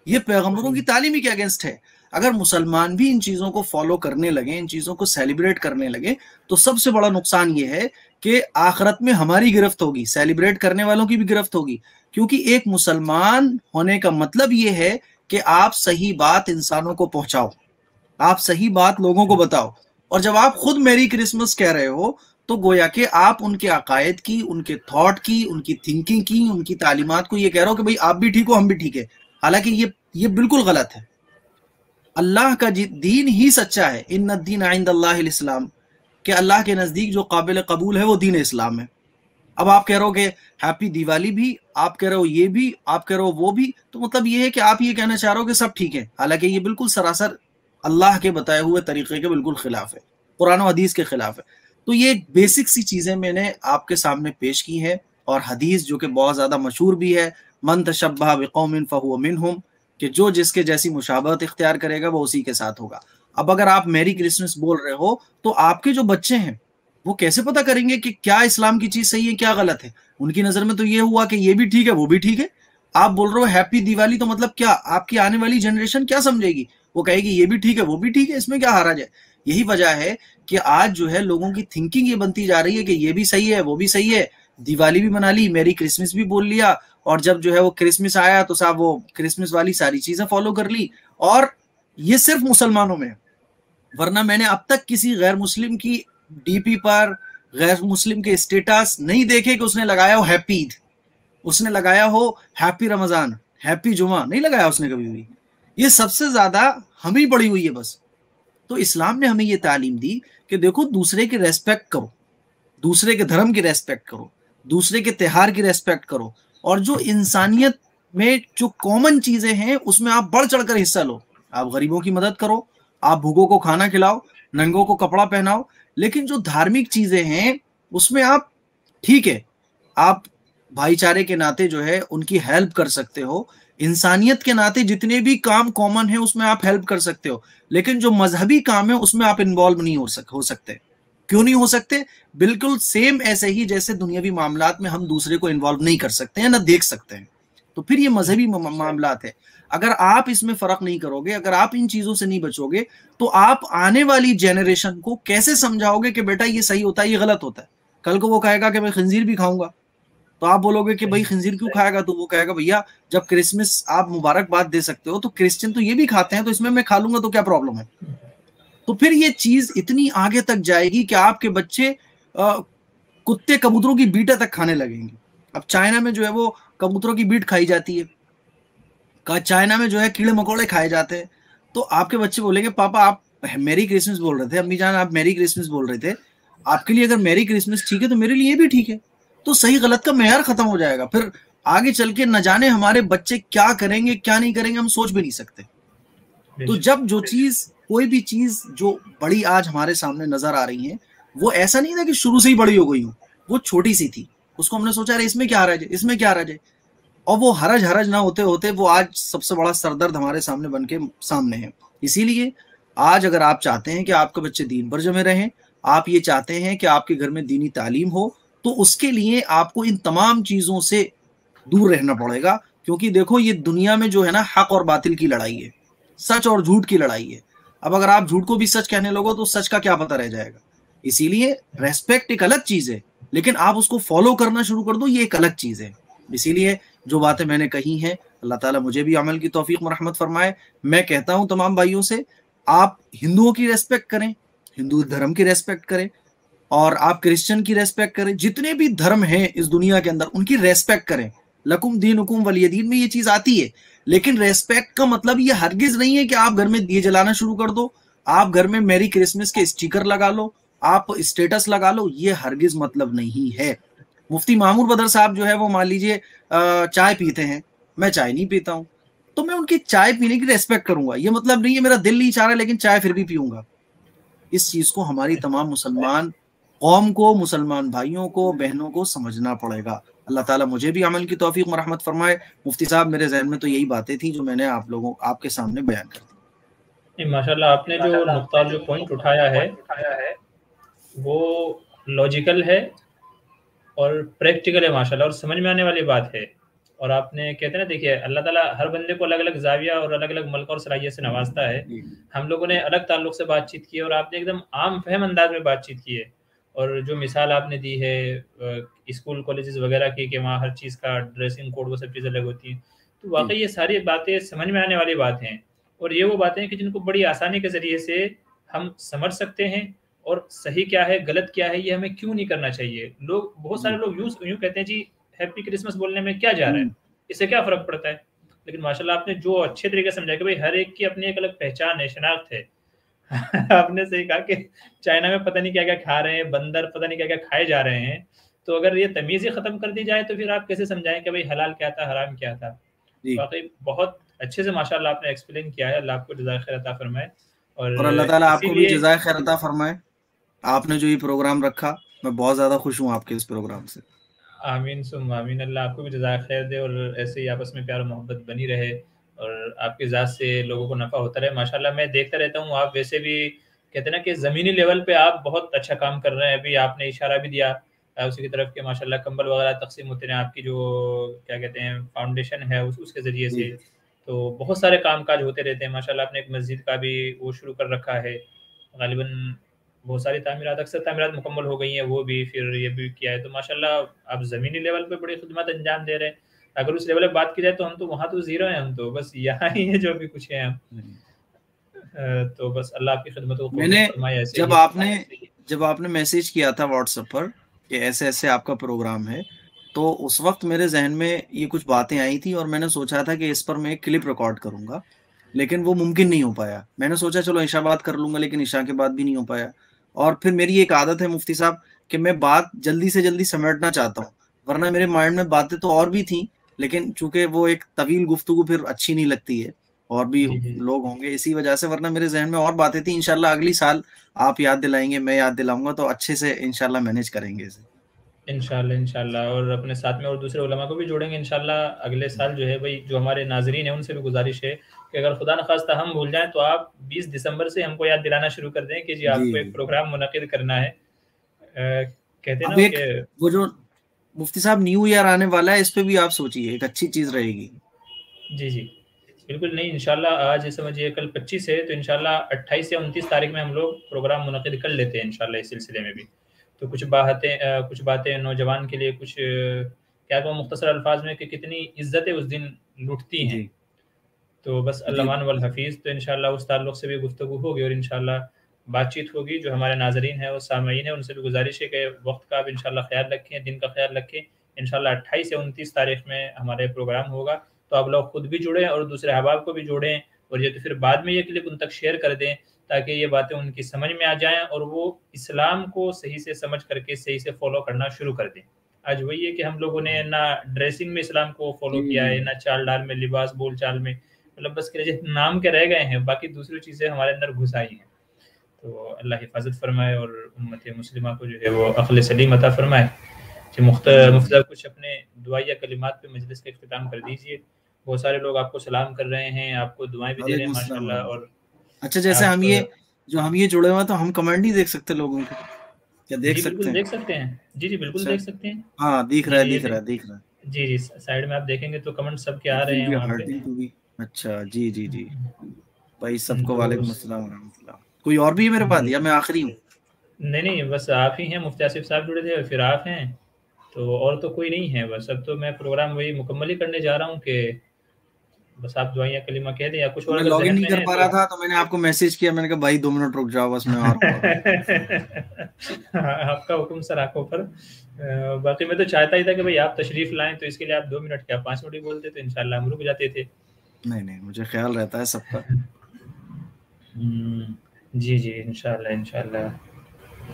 یہ پیغمبروں کی تعلیمی کے اگینسٹ ہے۔ اگر مسلمان بھی ان چیزوں کو فالو کرنے لگے، ان چیزوں کو سیلیبریٹ کرنے لگے، تو سب سے بڑا نقصان یہ ہے کہ آخرت میں ہماری گرفت ہوگی، سیلیبریٹ کرنے والوں کی بھی گرفت ہوگی، کیونکہ ایک مسلمان ہونے کا مطلب یہ ہے کہ آپ صحیح بات انسانوں کو پہنچاؤ، آپ صحیح بات لوگوں کو بتاؤ، اور جب آپ خود میری کرسمس کہہ رہے ہو تو گویا کہ آپ ان کے عقائد کی، ان کے تھاٹ کی، ان کی تھنکنگ کی، ان کی تعلیمات کو یہ کہہ رہے ہو کہ بھئی آپ بھی ٹھیک ہو ہم بھی ٹھیک ہے، حالانکہ یہ بالکل غلط ہے۔ اللہ کا دین ہی سچا ہے، ان الدین عند اللہ الاسلام، کہ اللہ کے نزدیک جو قابل قبول ہے وہ دین اسلام ہے۔ اب آپ کہہ رہے ہو کہ ہیپی دیوالی بھی، آپ کہہ رہے ہو یہ بھی، آپ کہہ رہے ہو وہ بھی، تو مطلب یہ ہے کہ آپ یہ کہنا چاہ رہے ہو کہ سب ٹھیک ہے، حالانکہ یہ بالکل سراسر اللہ کے بتائے ہوئے طریقے کے بالکل خلاف ہے، قرآن و حدیث کے خلاف ہے۔ تو یہ بیسک سی چیزیں میں نے آپ کے سامنے پیش کی ہے، اور حدیث جو کہ بہت زیادہ مشہور بھی ہے، من تشبہ بقوم فہو منہم، کہ جو جس کے جیسی مشابہت اختیار کرے گا وہ اسی کے ساتھ ہوگا۔ اب اگر آپ میری کرسمس بول رہے ہو تو آپ کے جو بچے ہیں وہ کیسے پتہ کریں گے کہ کیا اسلام کی چیز صحیح ہے کیا غلط ہے؟ ان کی نظر میں تو یہ ہوا کہ یہ بھی ٹھیک ہے وہ بھی ٹھیک ہے۔ آپ بول رہے ہو ہیپی دیوالی، تو مطلب کیا آپ کی آنے والی جنریشن کیا سمجھے گی؟ وہ کہے گی یہ بھی ٹھیک ہے وہ بھی ٹھیک ہے، اس میں کیا حرج ہے؟ یہی وجہ ہے کہ آج جو ہے لوگوں کی تھنکنگ یہ بنتی جا رہی ہے کہ یہ بھی صحیح ہے وہ بھی صحیح ہے، دیوالی بھی منا لی، میری کرسمس بھی بول لیا، اور جب جو ہے وہ کرسمس آیا تو صاحب وہ کرسمس والی ساری چیزیں فالو کر لی، اور یہ صرف مسلمانوں میں، ورنہ میں نے اب تک کسی غیر مسلم کی ڈی پی پر، غیر مسلم کے اسٹیٹس نہیں دیکھے کہ اس نے لگایا ہو ہیپی عید، اس نے لگایا ہو ہیپی رمضان، ہیپی جمعہ، نہیں لگایا اس نے کبھی بھی۔ یہ سب سے زیادہ ہم ہی پڑی ہوئی ہے بس۔ تو اسلام نے ہمیں یہ تعلیم دی کہ دیکھو دوسرے کی ریسپیکٹ کرو، دوسرے کے دھرم کی ریسپیکٹ کرو، دوسرے کے تہوار کی ریسپیکٹ کرو، اور جو انسانیت میں جو کامن چیزیں ہیں اس میں آپ بڑھ چڑھ کر حصہ لو، آپ غریبوں کی مدد کرو، آپ بھوکوں کو کھانا کھلاؤ، ننگوں کو کپڑا پہناؤ، لیکن جو دھارمک چیزیں ہیں اس میں آپ ٹھیک ہے، آپ بھائی چارے کے ناطے جو ہے ان کی ہیلپ کر سکتے ہو، انسانیت کے ناطے جتنے بھی کام کامن ہیں اس میں آپ ہیلپ کر سکتے ہو، لیکن جو مذہبی کام ہے اس میں آپ انوالو نہیں ہو سکتے۔ کیوں نہیں ہو سکتے؟ بالکل سیم ایسے ہی جیسے دنیاوی معاملات میں ہم دوسرے کو انوالو نہیں کر سکتے ہیں نہ دیکھ سکتے ہیں، تو پھر یہ مذہبی معاملات ہے۔ اگر آپ اس میں فرق نہیں کرو گے، اگر آپ ان چیزوں سے نہیں بچو گے، تو آپ آنے والی جنریشن کو کیسے سمجھاؤ گے کہ بیٹا یہ صحیح ہوتا ہے یہ غلط ہوتا ہے؟ کل کو وہ کہے گا کہ میں خنزیر بھی کھاؤں گا، تو آپ بولو گے کہ بھائی خنزیر کیوں کھائے گا, تو وہ کہے گا بھیا جب کرسمس آپ مبارکباد دے سکتے ہو تو کرسچن تو یہ بھی کھاتے ہیں, تو اس میں کھا لوں گا تو کیا پرابلم ہے. تو پھر یہ چیز اتنی آگے تک جائے گی کہ آپ کے بچے کتے کبوتروں کی بیٹیں تک کھانے لگیں گے. اب چائنا میں جو ہے وہ کبوتروں کی بیٹ کھائی جاتی ہے, چائنا میں جو ہے کیڑے مکوڑے کھائے جاتے ہیں. تو آپ کے بچے بولیں گے پاپا آپ میری کرسمس بول رہے تھے, امی جان آپ میری کرسمس بول رہے تھے, آپ کے لیے اگر میری کرسمس ٹھیک ہے تو میرے لیے بھی ٹھیک ہے. تو صحیح غلط کا معیار ختم ہو جائے گا. پھر آگے چل کے نہ جانے ہمارے بچے کیا کریں گے کیا نہیں کریں گے, ہم سوچ بھی نہیں سکتے. تو جب جو چیز کوئی بھی چیز جو بڑی آج ہمارے سامنے نظر آ رہی ہے, وہ ایسا نہیں تھا کہ شروع سے ہی بڑی ہو گئی ہوں, وہ چھوٹی سی تھی, اس کو ہم نے سوچا رہے اس میں کیا حرج ہے, اس میں کیا حرج ہے, اور وہ حرج نہ ہوتے ہوتے وہ آج سب سے بڑا سردرد ہمارے سامنے بن کے سامنے ہے. اسی لیے آج اگر آپ چاہتے ہیں کہ آپ کے بچے دین پر جمے رہیں, آپ یہ چاہتے ہیں کہ آپ کے گھر میں دینی تعلیم ہو, تو اس کے لیے آپ کو ان تمام چیزوں سے دور رہنا پڑے گا. کیونکہ دیکھو یہ دنیا میں جو ہے نا حق اور باطل کی لڑائی ہے, سچ اور جھوٹ کی لڑائی ہے. اب اگر آپ جھوٹ کو بھی سچ کہنے لوگو تو سچ کا کیا پتہ رہ جائے گا. اسی لیے ریسپیکٹ ایک الگ چیز ہے, لیکن آپ اس کو فالو کرنا شروع کر دو, یہ ایک الگ چیز ہے. اسی لیے جو باتیں میں نے کہی ہیں, اللہ تعالیٰ مجھے بھی عمل کی توفیق مرحمت فرمائے. میں کہتا ہوں تمام بھائیوں سے, آپ ہندوؤں کی ریسپیکٹ کریں, ہندو دھرم کی ریسپیکٹ کریں, اور آپ کرسچن کی ریسپیکٹ کریں. جتنے بھی دھرم ہیں اس دنیا کے اندر ان کی ریسپیکٹ کریں. لکم دینکم ولی دین میں یہ چیز آتی ہے, لیکن ریسپیکٹ کا مطلب یہ ہرگز نہیں ہے کہ آپ گھر میں دیے جلانا شروع کر دو, آپ گھر میں میری کرسمس کے اسٹیکر لگا لو, آپ اسٹیٹس لگا لو. یہ ہرگز مطلب نہیں ہے. مفتی مامور بدر صاحب جو ہے وہ مان لیجئے چائے پیتے ہیں, میں چائے نہیں پیتا ہوں, تو میں ان کی چائے پینے کی ریسپیکٹ کروں گا. یہ مطلب نہیں ہے میرا دل نہیں چاہ رہا لیکن چائے پھر بھی پیوں گا. اس چیز کو ہماری تمام مسلمان قوم کو, مسلمان بھائیوں کو, بہنوں کو سمجھنا پڑے گا. اللہ تعالیٰ مجھے بھی عمل کی توفیق مرحمت فرمائے. مفتی صاحب میرے ذہن میں تو یہی باتیں تھیں جو میں نے آپ کے سامنے بیان کر دی. ماشاءاللہ آپ نے جو نقطہ جو پوائنٹ اٹھایا ہے وہ لاجیکل ہے اور پریکٹیکل ہے ماشاءاللہ, اور سمجھ میں آنے والی بات ہے. اور آپ نے کہتے ہیں نا, دیکھیے اللہ تعالیٰ ہر بندے کو الگ الگ زاویہ اور الگ الگ ملک اور صلاحیت سے نوازتا ہے. ہم لوگوں نے الگ تعلق سے بات چیت کی, اور آپ نے ایک دم عام فہم انداز میں بات چیت کی ہے. اور جو مثال آپ نے دی ہے اسکول کالجز وغیرہ کی کہ وہاں ہر چیز کا ڈریسنگ کوڈ وہ سب چیزیں الگ ہوتی ہیں, تو واقعی یہ ساری باتیں سمجھ میں آنے والی بات ہیں. اور یہ وہ باتیں ہیں کہ جن کو بڑی آسانی کے ذریعے سے ہم سمجھ سکتے ہیں, اور صحیح کیا ہے غلط کیا ہے یہ ہمیں کیوں نہیں کرنا چاہیے. بہت سارے لوگ یوں کہتے ہیں جی ہیپی کرسمس بولنے میں کیا جا رہا ہے, اس سے کیا فرق پڑتا ہے. لیکن ماشاءاللہ آپ نے جو اچھے طریقے سے سمجھایا کہ بھائی ہر ایک کی اپنی ایک الگ پہچان ہے, شناخت ہے. آپ نے صحیح کہا کہ چائنا میں پتہ نہیں کیا کیا کھا رہے ہیں, بندر پتہ نہیں کیا کیا کھائے جا رہے ہیں. تو اگر یہ تمیز ہی ختم کر دی جائے تو پھر آپ کیسے سمجھائیں کہ بھائی حلال کیا تھا حرام کیا تھا. واقعی بہت اچھے سے ماشاءاللہ آپ نے ایکسپلین کیا ہے. اللہ آپ کو جزائے خیر عطا فرمائے, اور اللہ تعالیٰ آپ کو بھی جزائے خیر عطا فرمائے. آپ نے جو یہ پروگرام رکھا میں بہت زیادہ خوش ہوں آپ کے اس پروگرام سے. آمین ثم آمین. اللہ آپ کو بھی جزائے خیر دے, اور ایسے ہی آپس میں پیار و محبت بنی رہے, اور آپ کی ذات سے لوگوں کو نفع ہوتا رہے. ماشاءاللہ میں دیکھتا رہتا ہوں, آپ ویسے بھی کہتے ہیں نا کہ زمینی لیول پہ آپ بہت اچھا کام کر رہے ہیں. ابھی آپ نے اشارہ بھی دیا اسی کی طرف کہ ماشاءاللہ کمبل وغیرہ تقسیم ہوتے ہیں آپ کی جو کیا کہتے ہیں فاؤنڈیشن ہے اس کے ذریعے سے. تو بہت سارے کام کاج ہوتے رہتے ہیں ماشاءاللہ. آپ نے ایک مسجد کا بھی وہ شروع کر رکھا ہے, غالباً بہت ساری تعمیرات, اکثر تعمیرات مکمل ہو گئی ہیں, وہ بھی پھر یہ بھی کیا ہے. تو ماشاءاللہ آپ زمینی لیول پہ بڑی خدمات انجام دے رہے ہیں. اگر اس لیول پہ بات کی جائے تو ہم تو وہاں تو زیرو ہیں, ہم تو بس یہاں ہی ہیں جو بھی کچھ ہیں ہم. تو بس اللہ آپ کی خدمت کو قبول فرمائے. جب آپ نے میسج کیا تھا واٹس ایپ پر کہ ایسے ایسے آپ کا پروگرام ہے, تو اس وقت میرے ذہن میں یہ کچھ باتیں آئی تھی, اور میں نے سوچا تھا کہ اس پر میں ایک کلپ ریکارڈ کروں گا, لیکن وہ ممکن نہیں ہو پایا. میں نے سوچا چلو عشاء بعد کر لوں گا, لیکن عشاء کے بعد بھی نہیں ہو پایا. اور پھر میری ایک عادت ہے مفتی صاحب کہ میں بات جلدی سے جلدی سمیٹنا چاہتا ہوں, ورنہ میرے مائنڈ میں باتیں تو اور بھی تھیں, لیکن چونکہ وہ ایک طویل گفتگو پھر اچھی نہیں لگتی ہے, اور بھی لوگ ہوں گے اسی وجہ سے, ورنہ میرے ذہن میں اور باتیں تھیں. انشاءاللہ اگلی سال آپ یاد دلائیں گے, میں یاد دلاؤں گا, تو اچھے سے انشاءاللہ مینیج کریں گے اسے. انشاءاللہ. اور اپنے ساتھ میں اور دوسرے علماء کو بھی جوڑیں گے انشاءاللہ اگلے سال. جو ہے بھائی جو ہمارے ناظرین ہیں ان سے بھی گزارش ہے کہ اگر خدا نخواستہ ہم بھول جائیں تو آپ 20 دسمبر سے ہم کو یاد دلانا شروع کر دیں کہ جی آپ کو ایک پروگرام منعقد کرنا ہے. کہتے ہیں نا کہ وہ جو مفتی صاحب نیو ایئر آنے والا ہے, اس پہ بھی آپ سوچیے, ایک اچھی چیز رہے گی. جی بالکل. نہیں انشاءاللہ آج سمجھیے کل 25 ہے, تو انشاءاللہ 28 یا 29 تاریخ میں ہم لوگ پروگرام منعقد کر لیتے ہیں انشاءاللہ اس سلسلے میں بھی. تو کچھ باتیں نوجوان کے لیے, کچھ کیا کہ مختصر الفاظ میں کہ کتنی عزتیں اس دن لٹتی ہیں. تو بس اللہمان والحفیظ. تو انشاءاللہ اس تعلق سے بھی گفتگو ہوگی اور انشاءاللہ بات چیت ہوگی. جو ہمارے ناظرین ہیں وہ سامعین ہیں ان سے بھی گزارش ہے کہ وقت کا بھی انشاءاللہ خیال رکھیں, دن کا خیال رکھیں. انشاءاللہ 28 سے 29 تاریخ میں ہمارے پروگرام ہوگا, تو آپ لوگ خود بھی جڑیں اور دوسرے احباب کو بھی جوڑیں, اور یہ تو پھر بعد میں یہ کلپ ان تک شیئر کر دیں تاکہ یہ باتیں ان کی سمجھ میں آ جائیں اور وہ اسلام کو صحیح سے سمجھ کر کے صحیح سے فالو کرنا شروع کر دیں. آج وہی ہے کہ ہم لوگوں نے نہ ڈریسنگ میں اسلام کو فالو کیا ہے, نہ چال ڈال میں, لباس بول چال میں, مطلب بس نام کے رہ گئے ہیں, باقی دوسری چیزیں ہمارے اندر گھس آئی ہیں. تو اللہ حفاظت فرمائے اور امت مسلمہ کو جو ہے وہ عقل سلیم عطا فرمائے. مفتی صاحب کچھ اپنے دعائیہ کلمات پہ مجلس کا اختتام کر دیجئے. بہت سارے لوگ آپ کو سلام کر رہے ہیں, آپ کو دعائیں بھی دے رہے ہیں ماشاءاللہ. اور اچھا, جیسے ہم یہ جڑے ہوئے تو ہم کمنٹ نہیں دیکھ سکتے لوگوں کے, کیا دیکھ سکتے ہیں؟ دیکھ سکتے ہیں. جی بالکل دیکھ سکتے ہیں. ہاں دکھ رہا ہے. جی سائیڈ میں آپ دیکھیں گے تو کمنٹ سب کے آ رہے ہیں وہاں پہ. اچھا جی بھائی سب کو وعلیکم السلام ورحمۃ اللہ. کوئی اور بھی ہے میرے پاس یا میں آخری ہوں؟ نہیں بس آپ ہی ہیں. مفتی آصف صاحب جڑے تھے اور پھر آپ ہیں, تو اور تو کوئی نہیں ہے. بس اب تو میں پروگرام وہی مکمل ہی کرنے جا رہا ہوں کہ بس آپ دعائیہ کلمہ کہہ دیں یا کچھ اور. میں لاگ ان نہیں کر پا رہا تھا تو میں نے آپ کو میسج کیا, میں نے کہا بھائی 2 منٹ رک جاؤ بس میں اور آپ کا حکم سر آنکھوں پر. باقی میں تو چاہتا ہی تھا کہ بھائی آپ تشریف لائیں, تو اس کے لیے آپ 2 منٹ کیا 5 منٹ ہی بولتے تو انشاءاللہ ہم رک جاتے تھے. نہیں مجھے خیال رہتا ہے سب کا. جی انشاءاللہ.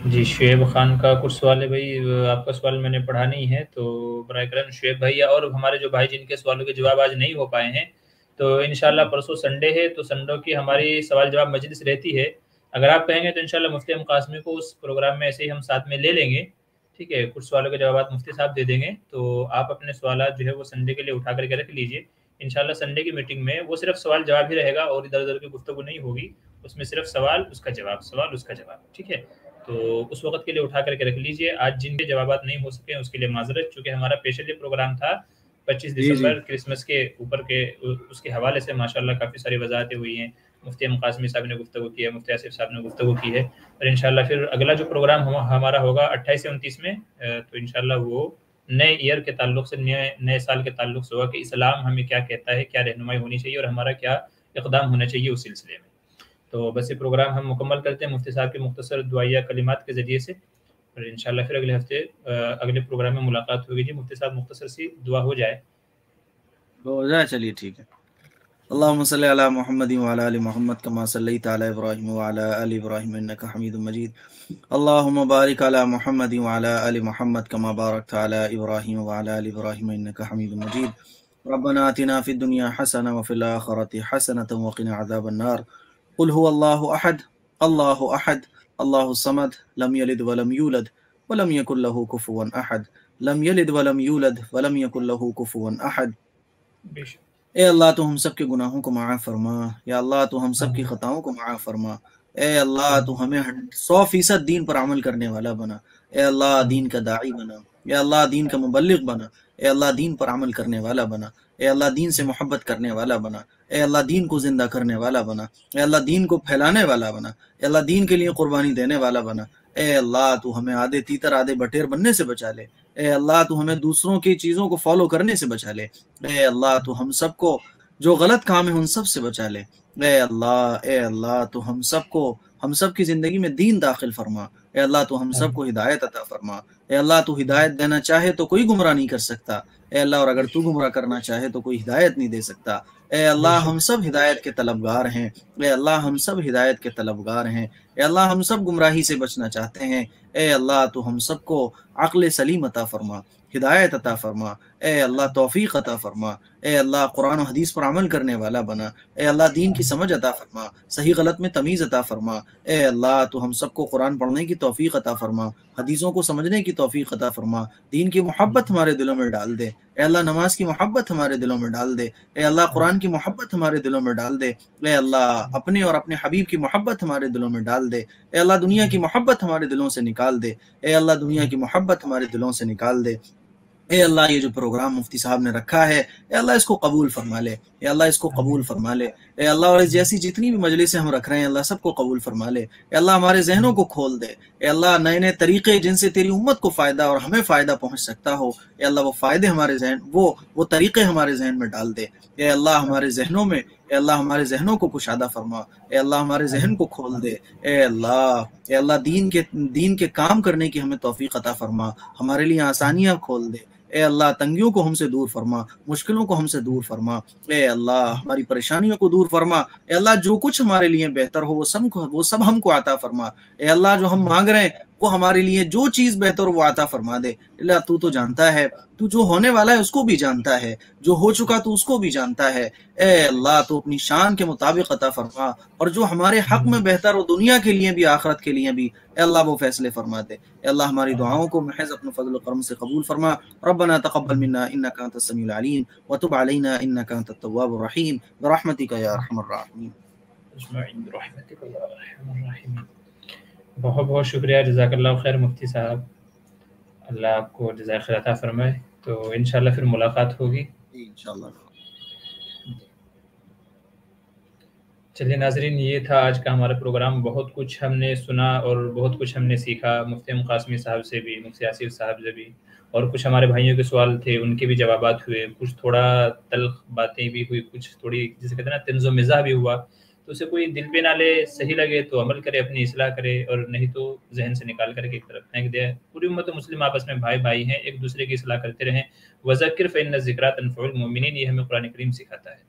جی شعیب خان کا کچھ سوال ہے بھائی, آپ کا سوال میں نے پڑھا نہیں ہے تو برائے کرم شعیب بھائی اور ہمارے جو بھائی جن کے سوالوں کے جواب آج نہیں ہو پائے ہیں, تو انشاءاللہ پرسوں سنڈے ہے تو سنڈے کی ہماری سوال جواب مجلس رہتی ہے. اگر آپ کہیں گے تو انشاءاللہ مفتی احمد قاسمی کو اس پروگرام میں ایسے ہی ہم ساتھ میں لے لیں گے. ٹھیک ہے, کچھ سوالوں کے جوابات مفتی صاحب دے دیں گے, تو آپ اپنے سوالات جو ہے وہ سنڈے کے لیے اٹھا کر کے رکھ لیجئے. انشاءاللہ سنڈے کی میٹنگ میں وہ صرف سوال جواب ہی رہے گا اور ادھر ادھر کی گفتگو نہیں ہوگی. اس میں صرف سوال اس کا جواب. ٹھیک ہے, تو اس وقت کے لیے اٹھا کر کے رکھ لیجئے. آج جن کے جوابات نہیں ہو سکے اس کے لیے معذرت, چونکہ ہمارا پیشلی پروگرام تھا 25 دسمبر کرسمس کے اوپر کے, اس کے حوالے سے ماشاءاللہ کافی ساری وضاحتیں ہوئی ہیں. مفتی احمد قاسمی صاحب نے گفتگو کی ہے, مفتی آصف صاحب نے گفتگو کی ہے, اور انشاءاللہ پھر اگلا جو پروگرام ہمارا ہوگا 28 سے 29 میں, تو انشاءاللہ وہ نئے ایئر کے تعلق سے, نئے سال کے تعلق سے ہوگا کہ اسلام ہمیں کیا کہتا ہے, کیا رہنمائی ہونی چاہیے اور ہمارا کیا اقدام ہونا چاہیے اس سلسلے میں. تو بس یہ پروگرام ہم مکمل کرتے ہیں مفتی صاحب کے مختصر دعائیہ کلمات کے ذریعے سے, اور انشاءاللہ پھر اگلے ہفتے اگلے پروگرام میں ملاقات ہوگی. جی مفتی صاحب مختصر سی دعا ہو جائے. چلیے ٹھیک ہے. اللهم صل على محمد وعلى ال محمد كما صليت على ابراهيم وعلى ال ابراهيم انك حميد مجيد. اللهم بارك على محمد وعلى ال محمد كما باركت على ابراهيم وعلى ال ابراهيم انك حميد مجيد. ربنا آتنا في الدنيا حسنة وفي الآخرة حسنة وقنا عذاب النار. قل هو الله أحد الله أحد الله الصمد لم يلد ولم يولد ولم يكن له كفوا أحد لم يلد ولم يولد ولم يكن له كفوا أحد. اے اللہ تو ہم سب کے گناہوں کو معاف فرما. یا اللہ تو ہم سب کی خطاؤں کو معاف فرما. اے اللہ تو ہمیں 100% دین پر عمل کرنے والا بنا. اے اللہ دین کا داعی بنا. اے اللہ دین کا مبلغ بنا. اے اللہ دین پر عمل کرنے والا بنا. اے اللہ دین سے محبت کرنے والا بنا. اے اللہ دین کو زندہ کرنے والا بنا. اے اللہ دین کو پھیلانے والا بنا. اے اللہ دین کے لیے قربانی دینے والا بنا. اے اللہ تو ہمیں آدھے تیتر آدھے بٹیر بننے سے بچا لے. اے اللہ تو ہمیں دوسروں کی چیزوں کو فالو کرنے سے بچا لے. اے اللہ تو ہم سب کو جو غلط کام ہے ان سب سے بچا لے. اے اللہ تو ہم سب کی زندگی میں دین داخل فرما. اے اللہ تو ہم سب کو ہدایت عطا فرما. اے اللہ تو ہدایت دینا چاہے تو کوئی گمراہ نہیں کر سکتا. اے اللہ اور اگر تو گمراہ کرنا چاہے تو کوئی ہدایت نہیں دے سکتا. اے اللہ ہم سب ہدایت کے طلبگار ہیں. اے اللہ ہم سب ہدایت کے طلبگار ہیں. اے اللہ ہم سب گمراہی سے بچنا چاہتے ہیں. اے اللہ تو ہم سب کو عقل سلیم عطا فرما, ہدایت عطا فرما. اے اللہ توفیق عطا فرما. اے اللہ قرآن و حدیث پر عمل کرنے والا بنا. اے اللہ دین کی سمجھ عطا فرما, صحیح غلط میں تمیز عطا فرما. اے اللہ تو ہم سب کو قرآن پڑھنے کی توفیق عطا فرما, حدیثوں کو سمجھنے کی توفیق عطا فرما. دین کی محبت ہمارے دلوں میں ڈال دے. اے اللہ نماز کی محبت ہمارے دلوں میں ڈال دے. اے اللہ قرآن کی محبت ہمارے دلوں میں ڈال دے. اے اللہ اپنے اور اپنے حبیب کی محبت ہمارے دلوں میں ڈال دے. اے اللہ دنیا کی محبت ہمارے دلوں سے نکال دے. اے اللہ دنیا کی محبت ہمارے دلوں سے نکال دے. اے اللہ یہ جو پروگرام مفتی صاحب نے رکھا ہے اے اللہ اس کو قبول فرما لے، اے اللہ اس کو قبول فرما لے، اے اللہ اور اس جیسی جتنی بھی مجلسیں ہم رکھ رہے ہیں اللہ سب کو قبول فرما لے، اے اللہ ہمارے ذہنوں کو کھول دے، اے اللہ نئے نئے طریقے جن سے تیری امت کو فائدہ اور ہمیں فائدہ پہنچ سکتا ہو، اے اللہ وہ فائدے ہمارے ذہن وہ طریقے ہمارے ذہن میں ڈال دے، اے اللہ ہمارے ذہنوں میں، اے اللہ ہمارے ذہنوں کو کشادہ فرما، اے اللہ ہمارے ذہن کو کھول دے، اے اللہ دین کے کام کرنے کی ہمیں توفیق عطا فرما، ہمارے لیے آسانیاں کھول دے، اے اللہ تنگیوں کو ہم سے دور فرما، مشکلوں کو ہم سے دور فرما، اے اللہ ہماری پریشانیوں کو دور فرما، اے اللہ جو کچھ ہمارے لیے بہتر ہو وہ سب ہم کو عطا فرما، اے اللہ جو ہم مانگ رہے ہیں وہ ہمارے لیے جو چیز بہتر ہو وہ عطا فرما دے، اللہ تو جانتا ہے، تو جو ہونے والا ہے اس کو بھی جانتا ہے، جو ہو چکا تو اس کو بھی جانتا ہے، اے اللہ تو اپنی شان کے مطابق عطا فرما، اور جو ہمارے حق میں بہتر ہو دنیا کے لیے بھی آخرت کے لیے بھی اے اللہ وہ فیصلے فرما دے، اے اللہ ہماری دعاؤں کو محض اپنے فضل و کرم سے قبول فرما، ربنا تقبل منا انك انت السميع العليم وتب علينا انك انت التواب الرحيم برحمتك يا ارحم الراحمين۔ بہت بہت شکریہ، جزاک اللہ خیر مفتی صاحب، اللہ آپ کو جزائے خیر عطا فرمائے، تو انشاءاللہ پھر ملاقات ہوگی انشاءاللہ۔ چلیے ناظرین، یہ تھا آج کا ہمارا پروگرام، بہت کچھ ہم نے سنا اور بہت کچھ ہم نے سیکھا، مفتی قاسمی صاحب سے بھی، مفتی آصف صاحب سے بھی، اور کچھ ہمارے بھائیوں کے سوال تھے ان کے بھی جوابات ہوئے، کچھ تھوڑا تلخ باتیں بھی ہوئی، کچھ تھوڑی جسے کہتے ہیں نا طنز و مزاح بھی ہوا، تو اسے کوئی دل پہ نہ لے، صحیح لگے تو عمل کرے، اپنی اصلاح کرے، اور نہیں تو ذہن سے نکال کر کے ایک طرف پھینک دے۔ پوری امت مسلم آپس میں بھائی بھائی ہیں، ایک دوسرے کی اصلاح کرتے رہیں، وذکر فإن الذکریٰ تنفع المؤمنین، یہ ہمیں قرآن کریم سکھاتا ہے۔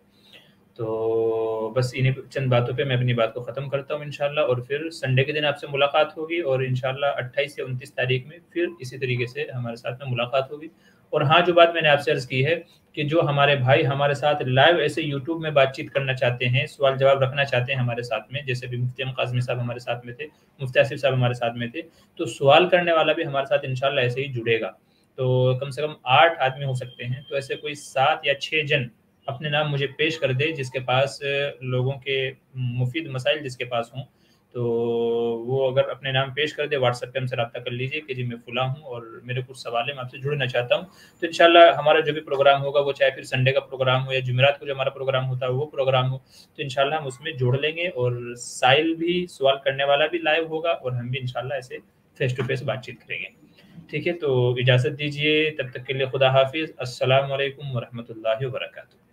تو بس انہیں چند باتوں پہ میں اپنی بات کو ختم کرتا ہوں انشاءاللہ، اور پھر سنڈے کے دن آپ سے ملاقات ہوگی، اور انشاءاللہ 28 یا 29 تاریخ میں پھر اسی طریقے سے ہمارے ساتھ میں ملاقات ہوگی۔ اور ہاں، جو بات میں نے آپ سے عرض کی ہے کہ جو ہمارے بھائی ہمارے ساتھ لائیو ایسے یوٹیوب میں بات چیت کرنا چاہتے ہیں، سوال جواب رکھنا چاہتے ہیں ہمارے ساتھ میں، جیسے بھی مفتی قاسمی صاحب ہمارے ساتھ میں تھے، مفتی آصف صاحب ہمارے ساتھ میں تھے، تو سوال کرنے والا بھی ہمارے ساتھ انشاءاللہ ایسے ہی جڑے گا، تو کم سے کم 8 آدمی ہو سکتے ہیں، تو ایسے کوئی 7 یا 6 جن اپنے نام مجھے پیش کر دے جس کے پاس لوگوں کے مفید مسائل جس کے پاس ہوں، تو وہ اگر اپنے نام پیش کر دے، واٹس ایپ پہ ہم سے رابطہ کر لیجئے کہ جی میں فلاں ہوں اور میرے کچھ سوال ہیں، میں آپ سے جڑنا چاہتا ہوں، تو انشاءاللہ ہمارا جو بھی پروگرام ہوگا، وہ چاہے پھر سنڈے کا پروگرام ہو یا جمعرات کو جو ہمارا پروگرام ہوتا ہے وہ پروگرام ہو، تو انشاءاللہ ہم اس میں جوڑ لیں گے، اور سائل بھی، سوال کرنے والا بھی لائیو ہوگا، اور ہم بھی انشاءاللہ ایسے فیس ٹو فیس بات چیت کریں گے۔ ٹھیک ہے، تو اجازت دیجیے، تب تک کے لیے خدا حافظ، السلام علیکم ورحمۃ اللہ وبرکاتہ۔